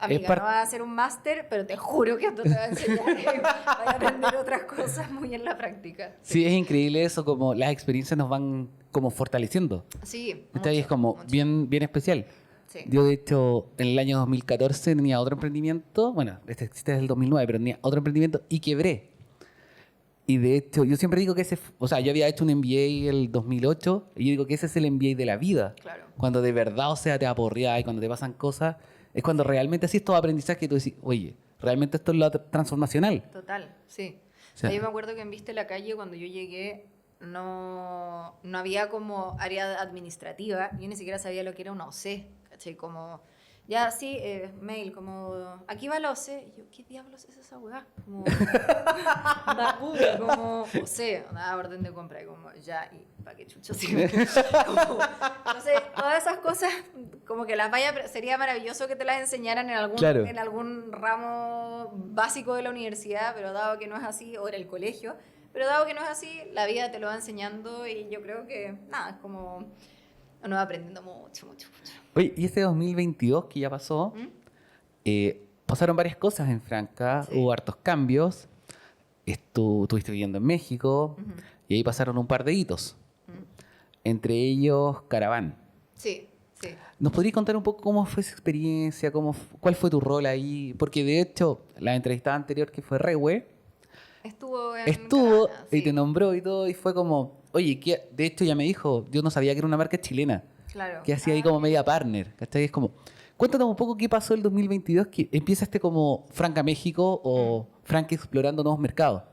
Speaker 2: Amiga, no vas a hacer un máster, pero te juro que esto te va a enseñar vas a aprender otras cosas muy en la práctica.
Speaker 1: Sí, es increíble eso, como las experiencias nos van como fortaleciendo.
Speaker 2: Sí,
Speaker 1: Esta es como
Speaker 2: mucho.
Speaker 1: bien especial.
Speaker 2: Sí.
Speaker 1: Yo, de hecho, en el año 2014 tenía otro emprendimiento, bueno, este existe desde el 2009, pero tenía otro emprendimiento y quebré. Y de hecho, yo siempre digo que o sea, yo había hecho un MBA el 2008 y yo digo que ese es el MBA de la vida.
Speaker 2: Claro.
Speaker 1: Cuando de verdad, o sea, te aporreas y cuando te pasan cosas, es cuando realmente así estos aprendizajes que tú decís, oye, realmente esto es lo transformacional.
Speaker 2: Total, sí.
Speaker 1: O sea,
Speaker 2: yo me acuerdo que en Viste la Calle, cuando yo llegué, no había como área administrativa. Yo ni siquiera sabía lo que era una OC, ¿cachai? Como, ya, sí, mail, como, aquí va la OC. Y yo, ¿qué diablos es esa weá? Como, como, OC, una orden de compra. Y como, ya, y pa' qué chucho, sí. Como, no sé, todas esas cosas, como que sería maravilloso que te las enseñaran
Speaker 1: Claro.
Speaker 2: en algún ramo básico de la universidad, pero dado que no es así, o en el colegio, pero dado que no es así, la vida te lo va enseñando y yo creo que, nada, es como uno va aprendiendo mucho.
Speaker 1: Oye, y este 2022 que ya pasó,
Speaker 2: ¿Mm?
Speaker 1: pasaron varias cosas en Franca,
Speaker 2: Sí.
Speaker 1: hubo hartos cambios, estuviste viviendo en México
Speaker 2: Ujú.
Speaker 1: y ahí pasaron un par de hitos,
Speaker 2: ¿Mm?
Speaker 1: entre ellos Caraván.
Speaker 2: Sí, sí.
Speaker 1: ¿Nos podrías contar un poco cómo fue esa experiencia? ¿Cuál fue tu rol ahí? Porque de hecho, la entrevistada anterior que fue Rewe,
Speaker 2: Estuvo en
Speaker 1: estuvo
Speaker 2: Caravana,
Speaker 1: y te
Speaker 2: sí.
Speaker 1: nombró y todo, y fue como, oye, de hecho ya me dijo, yo no sabía que era una marca chilena,
Speaker 2: Claro.
Speaker 1: que hacía ahí como media partner, ¿cachai? Es como, cuéntanos un poco qué pasó el 2022, que empieza como Franca México o Franca explorando nuevos mercados.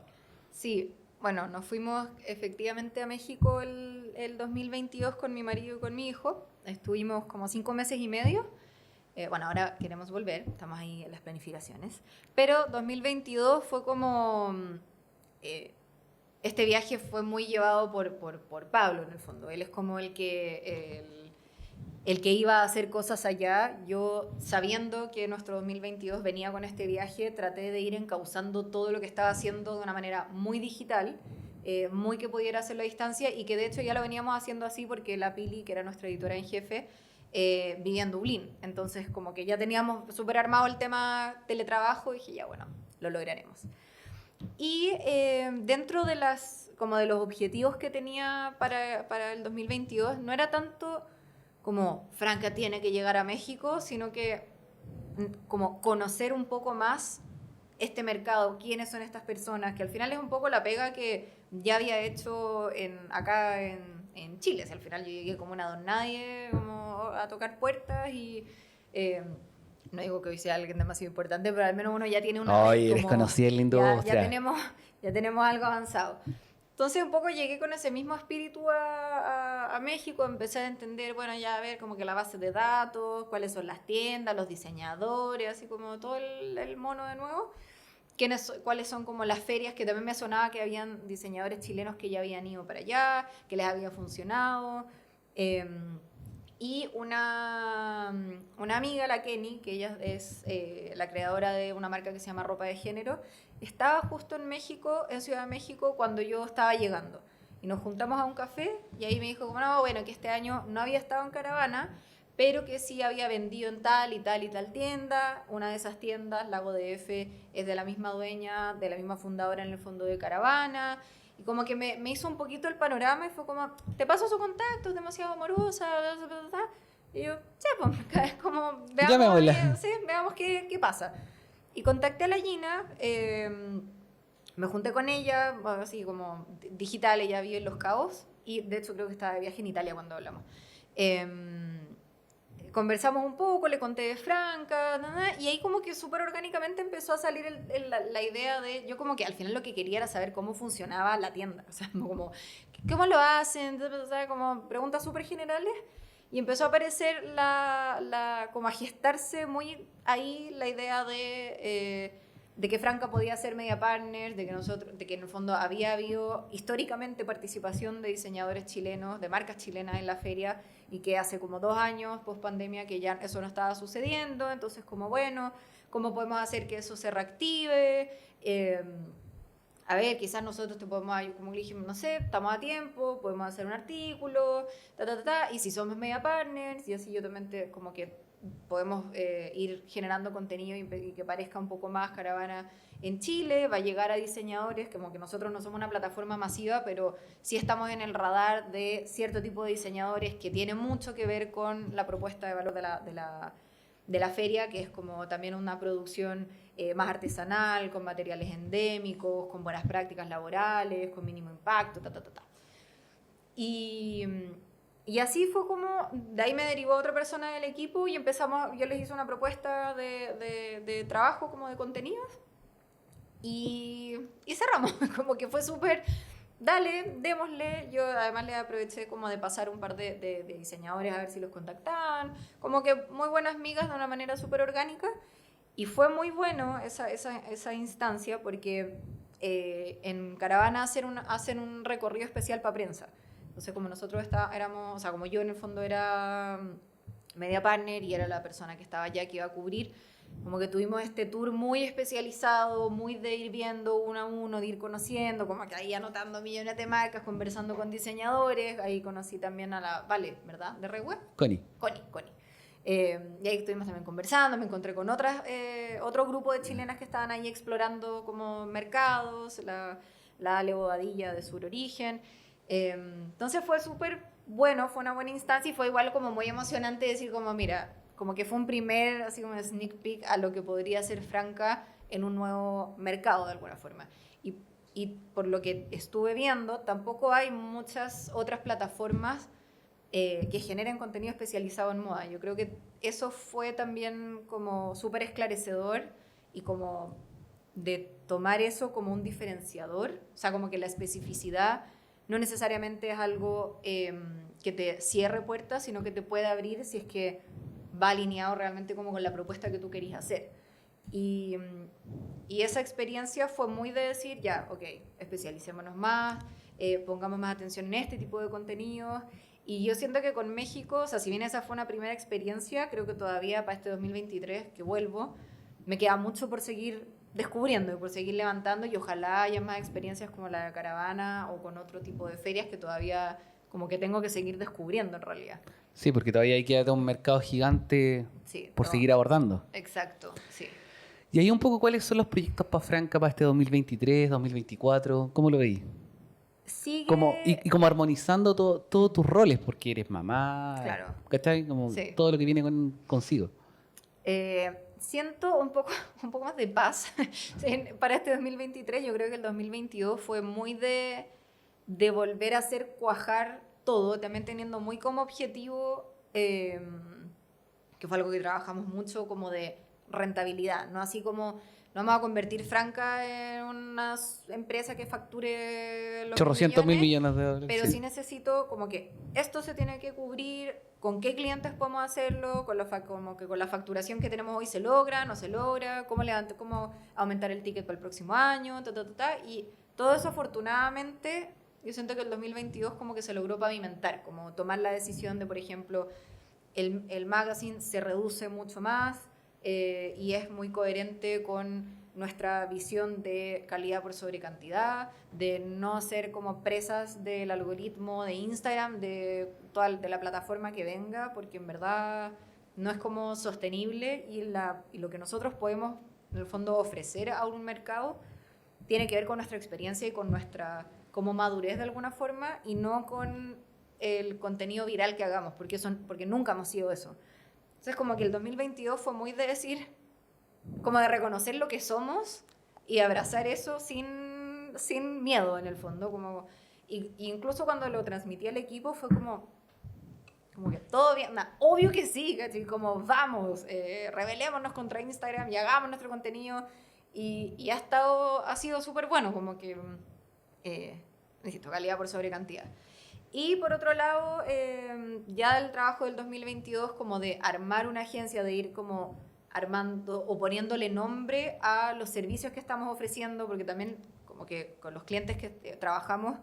Speaker 2: Sí, bueno, nos fuimos efectivamente a México el 2022 con mi marido y con mi hijo. Estuvimos como 5 meses y medio. Bueno, ahora queremos volver, estamos ahí en las planificaciones. Pero 2022 fue como... este viaje fue muy llevado por Pablo, en el fondo. Él es como el que iba a hacer cosas allá. Yo, sabiendo que nuestro 2022 venía con este viaje, traté de ir encauzando todo lo que estaba haciendo de una manera muy digital, muy que pudiera hacerlo a distancia y que de hecho ya lo veníamos haciendo así porque la Pili, que era nuestra editora en jefe, vivía en Dublín. Entonces, como que ya teníamos súper armado el tema teletrabajo y dije, ya bueno, lo lograremos. Y dentro de como de los objetivos que tenía para el 2022, no era tanto como Franca tiene que llegar a México, sino que como conocer un poco más este mercado, quiénes son estas personas, que al final es un poco la pega que ya había hecho acá en Chile. Si al final yo llegué como una don nadie, como a tocar puertas y... no digo que hoy sea alguien demasiado importante, pero al menos uno ya tiene una...
Speaker 1: Oye, les conocí en la industria.
Speaker 2: Ya tenemos algo avanzado. Entonces un poco llegué con ese mismo espíritu a México, empecé a entender, bueno, ya a ver como que la base de datos, cuáles son las tiendas, los diseñadores, así como todo el mono de nuevo. Cuáles son como las ferias, que también me sonaba que habían diseñadores chilenos que ya habían ido para allá, que les había funcionado. Y una amiga, la Kenny, que ella es la creadora de una marca que se llama Ropa de Género, estaba justo en México, en Ciudad de México, cuando yo estaba llegando. Y nos juntamos a un café y ahí me dijo, como, no, bueno, que este año no había estado en Caravana, pero que sí había vendido en tal y tal y tal tienda. Una de esas tiendas, Lago DF, es de la misma dueña, de la misma fundadora en el fondo de Caravana. Y como que me hizo un poquito el panorama y fue como, te paso su contacto, es demasiado amorosa, bla, bla, bla, bla. Y yo, ya, pues, como,
Speaker 1: Llamémosla.
Speaker 2: sí, veamos qué pasa. Y contacté a la Gina, me junté con ella, así como digital, ella vive en Los Cabos, y de hecho creo que estaba de viaje en Italia cuando hablamos. Conversamos un poco, le conté de Franca, y ahí como que súper orgánicamente empezó a salir la idea de, yo como que al final lo que quería era saber cómo funcionaba la tienda, o sea, como, ¿cómo lo hacen? O sea, como preguntas súper generales, y empezó a aparecer como a gestarse muy ahí la idea de que Franca podía ser media partner, de que en el fondo había habido históricamente participación de diseñadores chilenos, de marcas chilenas en la feria, y que hace como 2 años, post pandemia, que ya eso no estaba sucediendo. Entonces, como bueno, ¿cómo podemos hacer que eso se reactive? A ver, quizás nosotros te podemos ayudar, como le dijimos, no sé, estamos a tiempo, podemos hacer un artículo, y si somos media partners, y así yo también como que podemos ir generando contenido y que parezca un poco más Caravana en Chile. Va a llegar a diseñadores, como que nosotros no somos una plataforma masiva, pero sí estamos en el radar de cierto tipo de diseñadores que tienen mucho que ver con la propuesta de valor de la feria, que es como también una producción más artesanal, con materiales endémicos, con buenas prácticas laborales, con mínimo impacto, ta, ta, ta, ta. Y así fue como, de ahí me derivó otra persona del equipo y empezamos, yo les hice una propuesta de trabajo como de contenidos y cerramos, como que fue súper, dale, démosle. Yo además le aproveché como de pasar un par de diseñadores a ver si los contactaban, como que muy buenas migas de una manera súper orgánica y fue muy bueno esa instancia porque en Caravana hacen un recorrido especial para prensa. Entonces, como nosotros éramos, o sea, como yo en el fondo era media partner y era la persona que estaba allá que iba a cubrir, como que tuvimos este tour muy especializado, muy de ir viendo uno a uno, de ir conociendo, como que ahí anotando millones de marcas, conversando con diseñadores. Ahí conocí también a la Vale, ¿verdad? De Reweb.
Speaker 1: Connie.
Speaker 2: Connie. Y ahí estuvimos también conversando, me encontré con otro grupo de chilenas que estaban ahí explorando como mercados, la Ale Bobadilla de Sur Origen. Entonces fue súper bueno, fue una buena instancia y fue igual como muy emocionante decir como, mira, como que fue un primer, así como sneak peek a lo que podría ser Franca en un nuevo mercado de alguna forma. Y por lo que estuve viendo, tampoco hay muchas otras plataformas que generen contenido especializado en moda. Yo creo que eso fue también como súper esclarecedor y como de tomar eso como un diferenciador, o sea, como que la especificidad no necesariamente es algo que te cierre puertas, sino que te puede abrir si es que va alineado realmente como con la propuesta que tú querías hacer. Y esa experiencia fue muy de decir, ya, ok, especialicémonos más, pongamos más atención en este tipo de contenidos. Y yo siento que con México, o sea, si bien esa fue una primera experiencia, creo que todavía para este 2023 que vuelvo, me queda mucho por seguir descubriendo y por seguir levantando y ojalá haya más experiencias como la de Caravana o con otro tipo de ferias que todavía como que tengo que seguir descubriendo en realidad.
Speaker 1: Sí, porque todavía hay que dar un mercado gigante
Speaker 2: Sí,
Speaker 1: por
Speaker 2: no,
Speaker 1: seguir abordando.
Speaker 2: exacto, sí.
Speaker 1: Y ahí un poco cuáles son los proyectos para Franca para este 2023, 2024, ¿cómo lo veis?
Speaker 2: Sigue...
Speaker 1: Y como armonizando todos tus roles, porque eres mamá,
Speaker 2: Claro.
Speaker 1: ¿cachai? Como
Speaker 2: Sí.
Speaker 1: todo lo que viene consigo.
Speaker 2: Siento un poco más de paz para este 2023. Yo creo que el 2022 fue muy de volver a hacer cuajar todo, también teniendo muy como objetivo, que fue algo que trabajamos mucho, como de rentabilidad, ¿no? Así como no vamos a convertir Franca en una empresa que facture los
Speaker 1: Chorrocientos mil
Speaker 2: millones,
Speaker 1: millones de dólares.
Speaker 2: pero sí necesito como que esto se tiene que cubrir, con qué clientes podemos hacerlo, como que con la facturación que tenemos hoy se logra, no se logra, cómo aumentar el ticket para el próximo año, y todo eso afortunadamente yo siento que el 2022 como que se logró pavimentar, como tomar la decisión de, por ejemplo, el magazine se reduce mucho más y es muy coherente con nuestra visión de calidad por sobre cantidad, de no ser como presas del algoritmo de Instagram, de la plataforma que venga, porque en verdad no es como sostenible y lo que nosotros podemos en el fondo ofrecer a un mercado tiene que ver con nuestra experiencia y con nuestra como madurez de alguna forma y no con el contenido viral que hagamos, porque nunca hemos sido eso. Entonces como que el 2022 fue muy de decir, como de reconocer lo que somos y abrazar eso sin miedo en el fondo. Y incluso cuando lo transmití al equipo fue como que todo bien, obvio que sí, ¿cachai? Como vamos, rebelémonos contra Instagram y hagamos nuestro contenido y ha sido súper bueno, como que necesito calidad por sobre cantidad. Y por otro lado, ya el trabajo del 2022 como de armar una agencia, de ir como armando o poniéndole nombre a los servicios que estamos ofreciendo, porque también como que con los clientes que trabajamos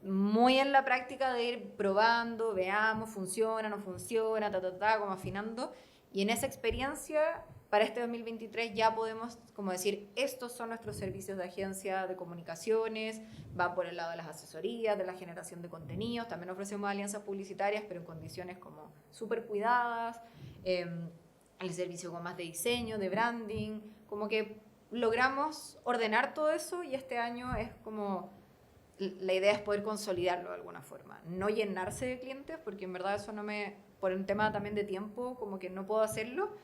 Speaker 2: muy en la práctica de ir probando, veamos, funciona, no funciona, como afinando. Y en esa experiencia para este 2023 ya podemos como decir, estos son nuestros servicios de agencia de comunicaciones, van por el lado de las asesorías, de la generación de contenidos, también ofrecemos alianzas publicitarias, pero en condiciones como súper cuidadas, el servicio con más de diseño, de branding, como que logramos ordenar todo eso y este año es como, la idea es poder consolidarlo de alguna forma, no llenarse de clientes, porque en verdad eso no me, por un tema también de tiempo, como que no puedo hacerlo.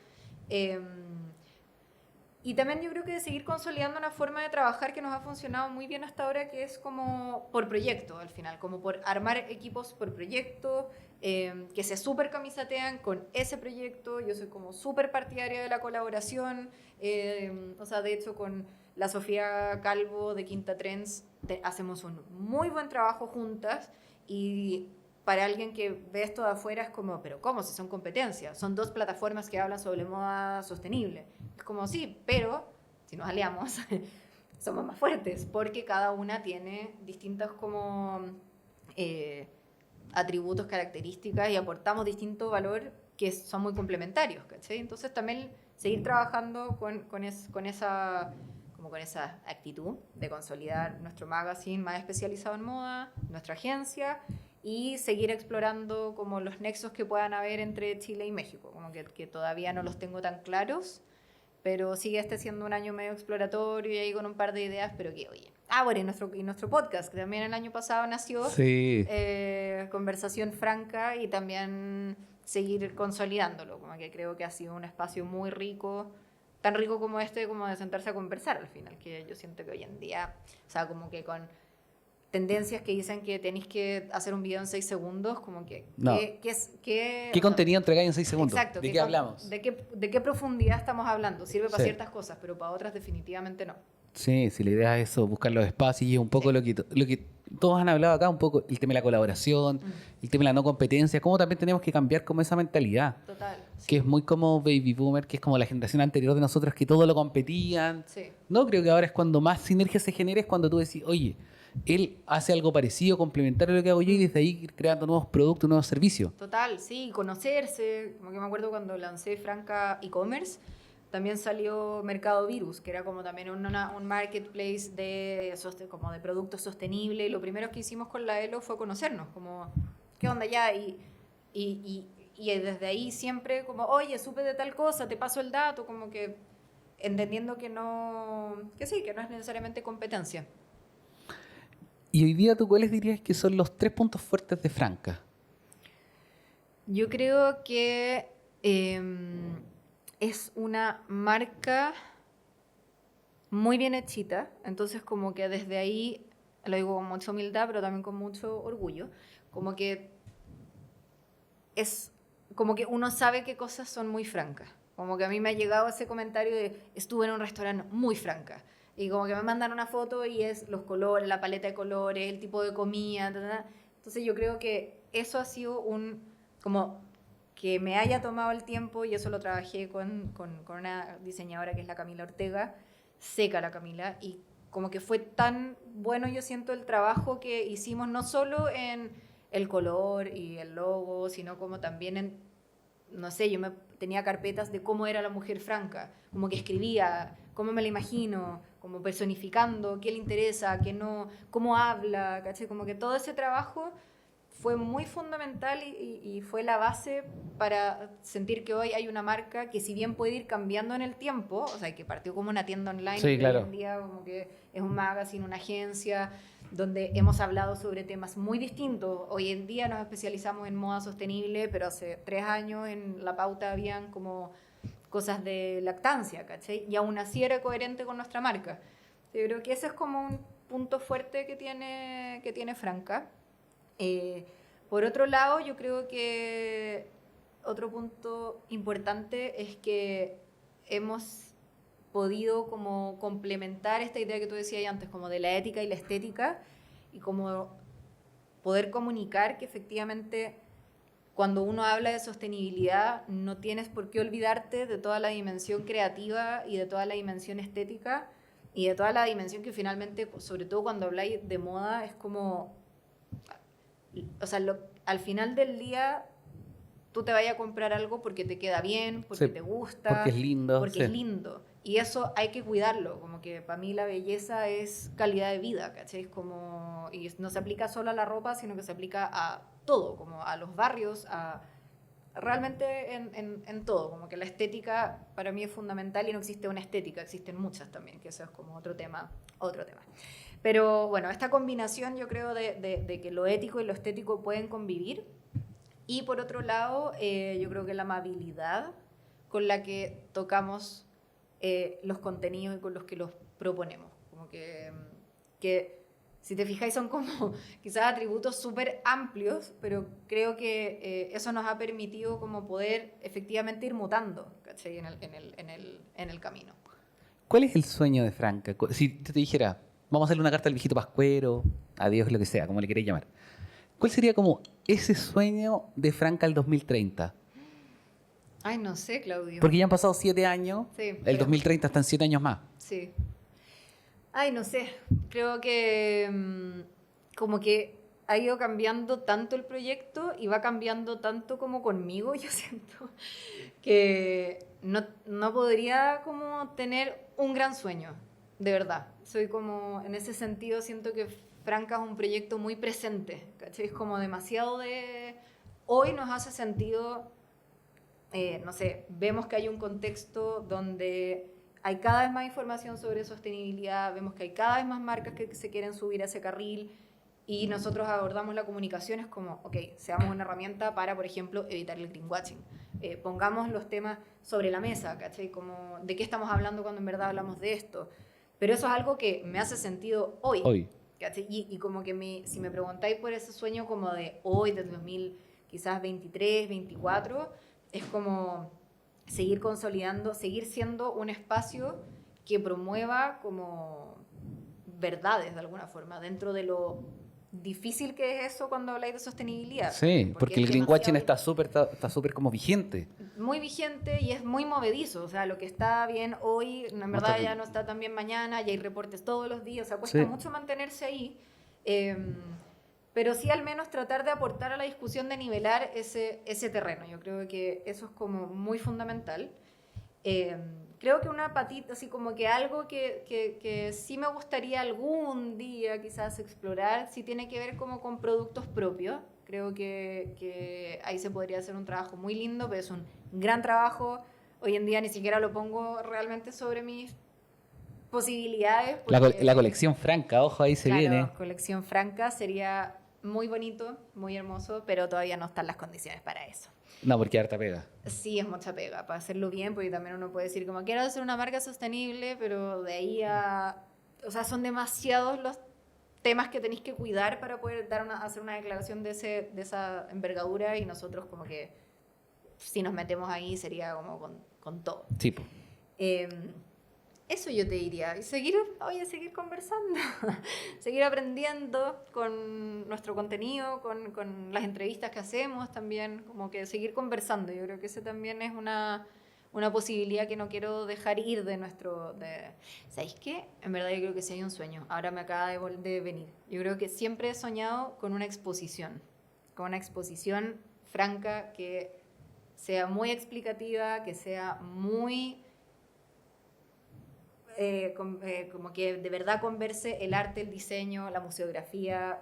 Speaker 2: Y también yo creo que de seguir consolidando una forma de trabajar que nos ha funcionado muy bien hasta ahora, que es como por proyecto al final, como por armar equipos por proyecto, que se súper camisetean con ese proyecto. Yo soy como súper partidaria de la colaboración, o sea, de hecho con la Sofía Calvo de Quinta Trends hacemos un muy buen trabajo juntas y para alguien que ve esto de afuera es como, pero ¿cómo? Si son competencias. Son dos plataformas que hablan sobre moda sostenible. Es como, sí, pero si nos aliamos, somos más fuertes, porque cada una tiene distintos como atributos, características y aportamos distinto valor que son muy complementarios, ¿cachai? Entonces también seguir trabajando con esa actitud de consolidar nuestro magazine más especializado en moda, nuestra agencia, y seguir explorando como los nexos que puedan haber entre Chile y México, como que todavía no los tengo tan claros, pero sigue siendo un año medio exploratorio y ahí con un par de ideas, pero que, oye. Bueno, y nuestro podcast, que también el año pasado nació,
Speaker 1: Sí.
Speaker 2: Conversación Franca, y también seguir consolidándolo, como que creo que ha sido un espacio muy rico, tan rico como este, como de sentarse a conversar al final, que yo siento que hoy en día, o sea, como que con tendencias que dicen que tenéis que hacer un video en 6 segundos, como que...
Speaker 1: No. ¿Qué contenido entregáis en 6 segundos?
Speaker 2: Exacto.
Speaker 1: ¿De qué hablamos?
Speaker 2: ¿De qué profundidad estamos hablando? Sirve para
Speaker 1: Sí.
Speaker 2: ciertas cosas, pero para otras definitivamente no.
Speaker 1: Sí, la idea es eso, buscar los espacios y es un poco
Speaker 2: Sí.
Speaker 1: lo que todos han hablado acá, un poco el tema de la colaboración, el tema de la no competencia, cómo también tenemos que cambiar como esa mentalidad,
Speaker 2: Total. Sí.
Speaker 1: que es muy como Baby Boomer, que es como la generación anterior de nosotros que todo lo competían.
Speaker 2: Sí.
Speaker 1: No, creo que ahora es cuando más sinergia se genera, es cuando tú decís, oye, él hace algo parecido, complementario a lo que hago yo y desde ahí ir creando nuevos productos, nuevos servicios.
Speaker 2: Total, sí, conocerse. Como que me acuerdo cuando lancé Franca e-commerce, también salió Mercado Virus, que era como también un marketplace como de productos sostenibles. Y lo primero que hicimos con la Elo fue conocernos, como, ¿qué onda ya? Y desde ahí siempre como, oye, supe de tal cosa, te paso el dato, como que entendiendo que no es necesariamente competencia.
Speaker 1: Y hoy día, ¿tú cuáles dirías que son los 3 puntos fuertes de Franca?
Speaker 2: Yo creo que es una marca muy bien hechita, entonces como que desde ahí, lo digo con mucha humildad, pero también con mucho orgullo, como que es como que uno sabe qué cosas son muy francas. Como que a mí me ha llegado ese comentario de estuve en un restaurante muy franca. Y como que me mandan una foto y es los colores, la paleta de colores, el tipo de comida, Entonces yo creo que eso ha sido como que me haya tomado el tiempo, y eso lo trabajé con una diseñadora que es la Camila Ortega, seca la Camila, y como que fue tan bueno, yo siento, el trabajo que hicimos, no solo en el color y el logo, sino como también en, no sé, tenía carpetas de cómo era la mujer franca, como que escribía, cómo me la imagino, como personificando, qué le interesa, qué no, cómo habla, ¿cachai? Como que todo ese trabajo fue muy fundamental y fue la base para sentir que hoy hay una marca que, si bien puede ir cambiando en el tiempo, o sea, que partió como una tienda online,
Speaker 1: sí, claro,
Speaker 2: hoy en día como que es un magazine, una agencia, donde hemos hablado sobre temas muy distintos. Hoy en día nos especializamos en moda sostenible, pero hace 3 años en la pauta habían como cosas de lactancia, ¿cachai? Y aún así era coherente con nuestra marca. Yo creo que ese es como un punto fuerte que tiene Franca. Por otro lado, yo creo que otro punto importante es que hemos podido como complementar esta idea que tú decías antes, como de la ética y la estética, y como poder comunicar que efectivamente cuando uno habla de sostenibilidad no tienes por qué olvidarte de toda la dimensión creativa y de toda la dimensión estética y de toda la dimensión que finalmente, sobre todo cuando habláis de moda, es como, o sea, al final del día tú te vayas a comprar algo porque te queda bien, porque
Speaker 1: Sí,
Speaker 2: te gusta.
Speaker 1: porque es lindo,
Speaker 2: Porque
Speaker 1: sí.
Speaker 2: es lindo. Y eso hay que cuidarlo. Como que para mí la belleza es calidad de vida, ¿cachai? Es como, y no se aplica solo a la ropa, sino que se aplica a todo, como a los barrios, a realmente en todo. Como que la estética para mí es fundamental y no existe una estética, existen muchas también, que eso es como otro tema, otro tema. Pero bueno, esta combinación yo creo de que lo ético y lo estético pueden convivir. Y por otro lado, yo creo que la amabilidad con la que tocamos los contenidos y con los que los proponemos. Como que si te fijáis son como quizás atributos súper amplios, pero creo que eso nos ha permitido como poder efectivamente ir mutando, ¿cachai? En el camino.
Speaker 1: ¿Cuál es el sueño de Franca? Si te dijera, vamos a hacerle una carta al viejito Pascuero, a Dios, lo que sea, como le queréis llamar. ¿Cuál sería como ese sueño de Franca al 2030?
Speaker 2: Ay, no sé, Claudio.
Speaker 1: Porque ya han pasado 7 años,
Speaker 2: Sí,
Speaker 1: el
Speaker 2: pero-
Speaker 1: 2030 están 7 años más.
Speaker 2: Sí. Ay, no sé. Creo que como que ha ido cambiando tanto el proyecto y va cambiando tanto como conmigo, yo siento, que no podría como tener un gran sueño, de verdad. Soy como, en ese sentido, siento que Franca es un proyecto muy presente, ¿cachai? Es como demasiado de... Hoy nos hace sentido, no sé, vemos que hay un contexto donde hay cada vez más información sobre sostenibilidad, vemos que hay cada vez más marcas que se quieren subir a ese carril y nosotros abordamos la comunicación es como, ok, seamos una herramienta para, por ejemplo, evitar el greenwashing. Pongamos los temas sobre la mesa, ¿cachai? Como, ¿de qué estamos hablando cuando en verdad hablamos de esto? Pero eso es algo que me hace sentido hoy.
Speaker 1: Hoy.
Speaker 2: ¿Cachai? Y como que si me preguntáis por ese sueño como de hoy, del 2000, quizás 23, 24, es como seguir consolidando, seguir siendo un espacio que promueva como verdades de alguna forma, dentro de lo difícil que es eso cuando habláis de sostenibilidad.
Speaker 1: Sí, porque el
Speaker 2: es
Speaker 1: greenwashing
Speaker 2: demasiado
Speaker 1: está súper como vigente.
Speaker 2: muy vigente y es muy movedizo. O sea, lo que está bien hoy, en
Speaker 1: No
Speaker 2: verdad
Speaker 1: está
Speaker 2: ya
Speaker 1: bien.
Speaker 2: no está tan bien mañana, y hay reportes todos los días. O sea, cuesta
Speaker 1: Sí.
Speaker 2: mucho mantenerse ahí. Eh, pero sí al menos tratar de aportar a la discusión de nivelar ese terreno. Yo creo que eso es como muy fundamental. Creo que una patita, así como que algo que sí me gustaría algún día quizás explorar, sí tiene que ver como con productos propios. Creo que ahí se podría hacer un trabajo muy lindo, pero es un gran trabajo. Hoy en día ni siquiera lo pongo realmente sobre mis posibilidades.
Speaker 1: La colección Franca, ojo, ahí se
Speaker 2: claro,
Speaker 1: viene.
Speaker 2: colección franca sería muy bonito, muy hermoso, pero todavía no están las condiciones para eso.
Speaker 1: No, porque harta pega.
Speaker 2: Sí, es mucha pega para hacerlo bien, porque también uno puede decir como quiero hacer una marca sostenible, pero de ahí a... O sea, son demasiados los temas que tenéis que cuidar para poder hacer una declaración de esa envergadura y nosotros como que si nos metemos ahí sería como con todo.
Speaker 1: Sí, po.
Speaker 2: Eso yo te diría. Y seguir conversando, seguir aprendiendo con nuestro contenido, con las entrevistas que hacemos también, como que seguir conversando. Yo creo que ese también es una posibilidad que no quiero dejar ir de nuestro... ¿Sabéis qué? En verdad yo creo que sí hay un sueño. Ahora me acaba de venir. Yo creo que siempre he soñado con una exposición franca que sea muy explicativa, que sea muy... como que de verdad converse el arte, el diseño, la museografía,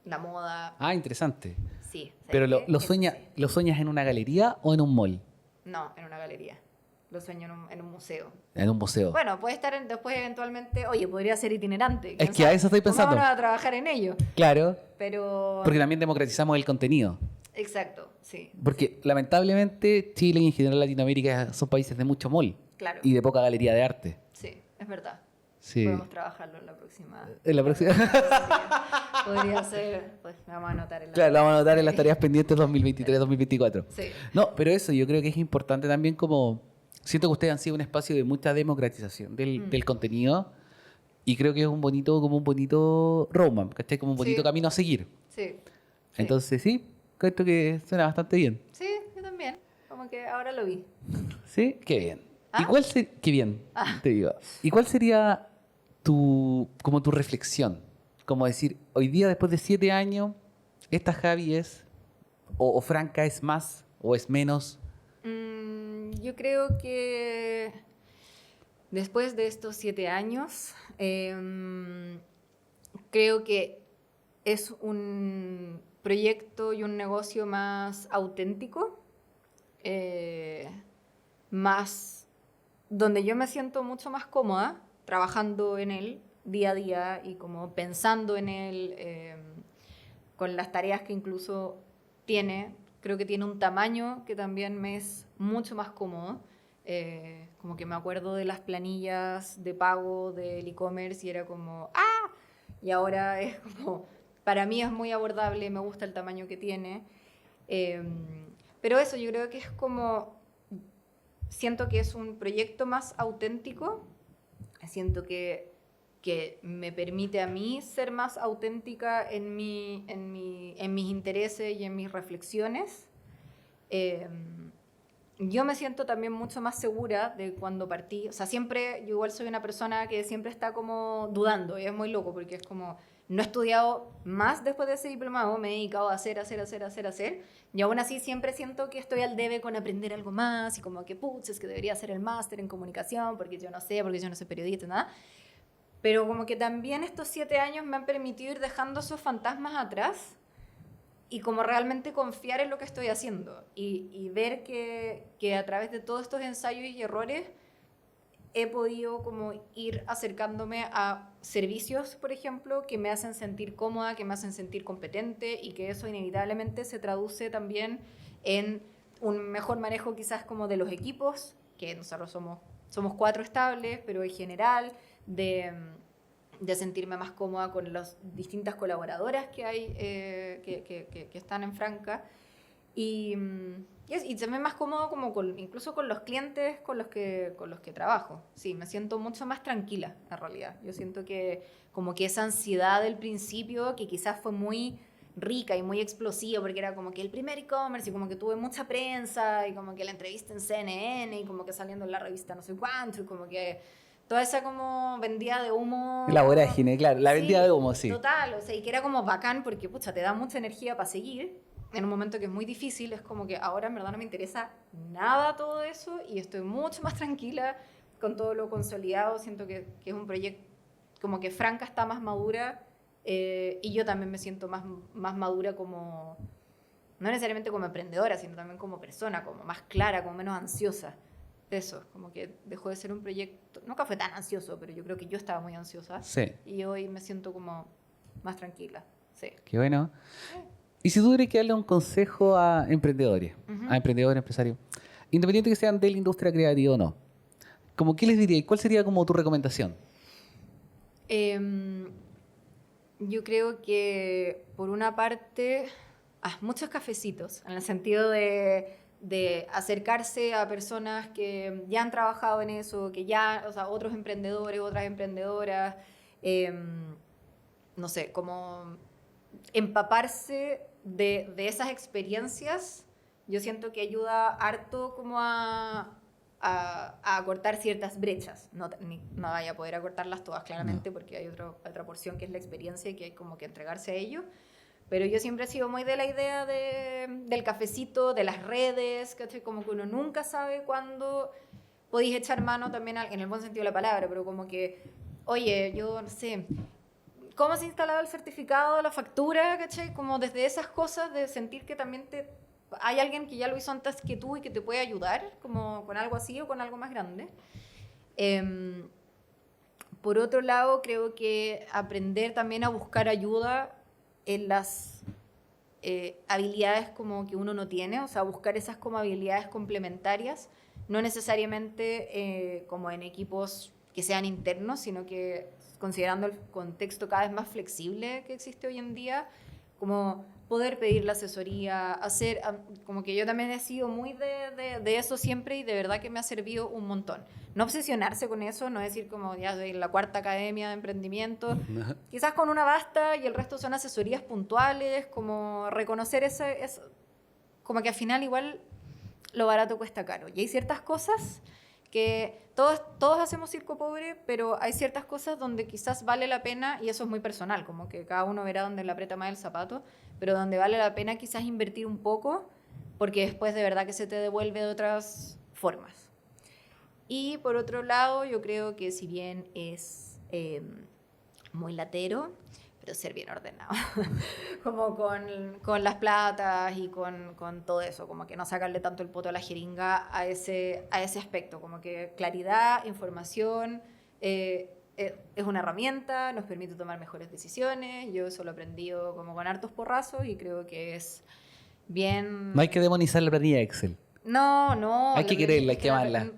Speaker 2: la moda.
Speaker 1: Ah, interesante.
Speaker 2: Sí. ¿sabes
Speaker 1: Pero
Speaker 2: qué? Eso sí.
Speaker 1: ¿lo sueñas en una galería o en un mall?
Speaker 2: No, en una galería. Lo sueño en un museo.
Speaker 1: En un museo.
Speaker 2: Bueno, puede estar después eventualmente, oye, podría ser itinerante. quién
Speaker 1: Es que a
Speaker 2: sabe.
Speaker 1: eso estoy pensando.
Speaker 2: Pongámonos a trabajar en ello.
Speaker 1: Claro,
Speaker 2: Pero...
Speaker 1: porque también democratizamos el contenido.
Speaker 2: Exacto, sí.
Speaker 1: Porque lamentablemente Chile y en general Latinoamérica son países de mucho mall
Speaker 2: Claro.
Speaker 1: y de poca galería de arte.
Speaker 2: Sí, es verdad.
Speaker 1: Sí.
Speaker 2: Podemos trabajarlo en la próxima.
Speaker 1: En la próxima.
Speaker 2: Podría ser, pues me vamos a anotar en la...
Speaker 1: Claro, lo vamos a anotar en las tareas pendientes 2023-2024.
Speaker 2: Sí.
Speaker 1: No, pero eso yo creo que es importante también como... Siento que ustedes han sido un espacio de mucha democratización del contenido y creo que es como un bonito roadmap, ¿cachai? Como un bonito
Speaker 2: Sí.
Speaker 1: camino a seguir.
Speaker 2: Sí.
Speaker 1: Entonces sí, creo que suena bastante bien.
Speaker 2: Sí, yo también. Como que ahora lo vi.
Speaker 1: ¿Sí? Qué bien.
Speaker 2: ¿Ah?
Speaker 1: ¿Y cuál sería... Qué bien, te digo. ¿Y cuál sería tu reflexión? Como decir, hoy día después de 7 años, esta Javi es, o Franca es más, o es menos?
Speaker 2: Yo creo que después de estos 7 años, creo que es un proyecto y un negocio más auténtico, más donde yo me siento mucho más cómoda trabajando en él día a día y como pensando en él, con las tareas que incluso tiene. Creo que tiene un tamaño que también me es mucho más cómodo. Como que me acuerdo de las planillas de pago del e-commerce y era como, ¡ah! Y ahora es como, para mí es muy abordable, me gusta el tamaño que tiene. Eh, pero eso, yo creo que es como, siento que es un proyecto más auténtico, siento que me permite a mí ser más auténtica en mis intereses y en mis reflexiones. Eh, yo me siento también mucho más segura de cuando partí. O sea, siempre, yo igual soy una persona que siempre está como dudando, y es muy loco porque es como, no he estudiado más después de ese diplomado, me he dedicado a hacer, y aún así siempre siento que estoy al debe con aprender algo más, y como que, putz, es que debería hacer el máster en comunicación, porque yo no soy periodista, nada. Pero como que también estos 7 años me han permitido ir dejando esos fantasmas atrás y como realmente confiar en lo que estoy haciendo y ver que a través de todos estos ensayos y errores he podido como ir acercándome a servicios, por ejemplo, que me hacen sentir cómoda, que me hacen sentir competente y que eso inevitablemente se traduce también en un mejor manejo quizás como de los equipos, que nosotros somos 4 estables, pero en general de sentirme más cómoda con las distintas colaboradoras que hay, que están en Franca. Y también más cómodo como incluso con los clientes con los que trabajo. Sí, me siento mucho más tranquila, en realidad. Yo siento que como que esa ansiedad del principio, que quizás fue muy rica y muy explosiva, porque era como que el primer e-commerce y como que tuve mucha prensa y como que la entrevista en CNN y como que saliendo en la revista no sé cuánto y como que toda esa como vendida de humo.
Speaker 1: La vorágine, claro, la vendida de humo, sí.
Speaker 2: Total, o sea, y que era como bacán porque, pucha, te da mucha energía para seguir en un momento que es muy difícil. Es como que ahora en verdad no me interesa nada todo eso y estoy mucho más tranquila con todo lo consolidado. Siento que es un proyecto, como que Franca está más madura, y yo también me siento más madura como, no necesariamente como emprendedora, sino también como persona, como más clara, como menos ansiosa. Eso, como que dejó de ser un proyecto, nunca fue tan ansioso, pero yo creo que yo estaba muy ansiosa.
Speaker 1: Sí.
Speaker 2: Y hoy me siento como más tranquila. Sí.
Speaker 1: Qué bueno. Y si tú tuvieras que darle un consejo a emprendedores, a emprendedores, empresarios, independiente que sean de la industria creativa o no, ¿cómo qué les dirías? ¿Cuál sería como tu recomendación?
Speaker 2: Yo creo que, por una parte, muchos cafecitos, en el sentido de acercarse a personas que ya han trabajado en eso, que ya, o sea, otros emprendedores, otras emprendedoras, no sé, como empaparse de esas experiencias. Yo siento que ayuda harto como a acortar ciertas brechas. No vaya a poder acortarlas todas, claramente, porque hay otra porción que es la experiencia y que hay como que entregarse a ello. Pero yo siempre he sido muy de la idea del cafecito, de las redes, ¿cachai? Como que uno nunca sabe cuándo podéis echar mano también, en el buen sentido de la palabra, pero como que, oye, yo no sé, ¿cómo se instalaba el certificado, la factura, ¿cachai? Como desde esas cosas de sentir que también hay alguien que ya lo hizo antes que tú y que te puede ayudar, como con algo así o con algo más grande. Por otro lado, creo que aprender también a buscar ayuda en las habilidades como que uno no tiene, o sea, buscar esas como habilidades complementarias, no necesariamente como en equipos que sean internos, sino que considerando el contexto cada vez más flexible que existe hoy en día, como poder pedir la asesoría, como que yo también he sido muy de eso siempre y de verdad que me ha servido un montón. No obsesionarse con eso, no decir como ya soy la 4ª academia de emprendimiento, quizás con una basta y el resto son asesorías puntuales, como reconocer eso, como que al final igual lo barato cuesta caro. Y hay ciertas cosas que todos hacemos circo pobre, pero hay ciertas cosas donde quizás vale la pena, y eso es muy personal, como que cada uno verá dónde le aprieta más el zapato, pero donde vale la pena quizás invertir un poco porque después de verdad que se te devuelve de otras formas. Y por otro lado, yo creo que si bien es muy latero, pero ser bien ordenado, como con las platas y con todo eso, como que no sacarle tanto el poto a la jeringa a ese aspecto, como que claridad, información, es una herramienta, nos permite tomar mejores decisiones, yo eso lo he aprendido como con hartos porrazos y creo que es bien...
Speaker 1: No hay que demonizar la planilla Excel.
Speaker 2: No.
Speaker 1: Hay que quererla, hay que amarla.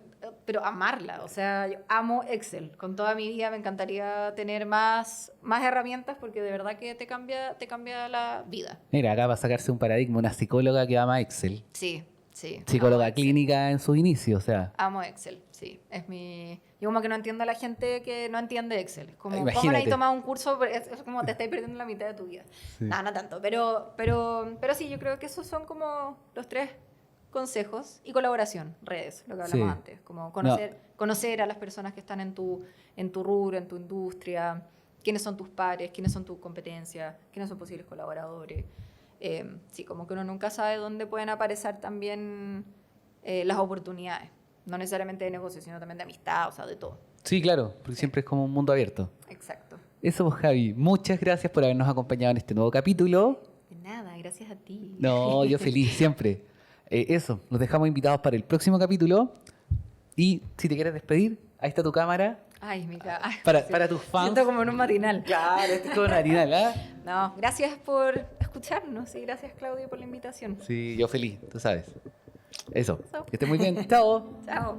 Speaker 2: Pero amarla, o sea, yo amo Excel. Con toda mi vida me encantaría tener más herramientas porque de verdad que te cambia la vida.
Speaker 1: Mira, acá va a sacarse un paradigma, una psicóloga que ama Excel.
Speaker 2: Sí.
Speaker 1: Psicóloga
Speaker 2: Amo Excel.
Speaker 1: clínica en sus inicios, o sea.
Speaker 2: Amo Excel, sí. Es mi... Yo como que no entiendo a la gente que no entiende Excel. Como,
Speaker 1: Imagínate.
Speaker 2: ¿cómo le has tomado un curso? Pero es como te estáis perdiendo la mitad de tu vida.
Speaker 1: Sí.
Speaker 2: No tanto. Pero sí, yo creo que esos son como los 3 consejos. Y colaboración, redes, lo que hablamos
Speaker 1: Sí.
Speaker 2: antes. Como conocer a las personas que están en tu rubro, en tu industria. Quiénes son tus pares, quiénes son tus competencias, quiénes son posibles colaboradores. Sí, como que uno nunca sabe dónde pueden aparecer también las oportunidades. No necesariamente de negocio, sino también de amistad, o sea, de todo.
Speaker 1: Sí, claro, porque siempre es como un mundo abierto.
Speaker 2: Exacto.
Speaker 1: Eso, pues, Javi. Muchas gracias por habernos acompañado en este nuevo capítulo.
Speaker 2: De nada, gracias a ti.
Speaker 1: No, yo feliz, siempre. Eso, los dejamos invitados para el próximo capítulo. Y si te quieres despedir, ahí está tu cámara.
Speaker 2: Ay, Mica.
Speaker 1: Para tus fans.
Speaker 2: Siento como en un matinal.
Speaker 1: Claro, este es todo matinal, ¿ah?
Speaker 2: No, gracias por escucharnos y gracias, Claudio, por la invitación.
Speaker 1: Sí, yo feliz, tú sabes. Eso,
Speaker 2: Eso.
Speaker 1: que estés muy bien. Chao.
Speaker 2: Chao.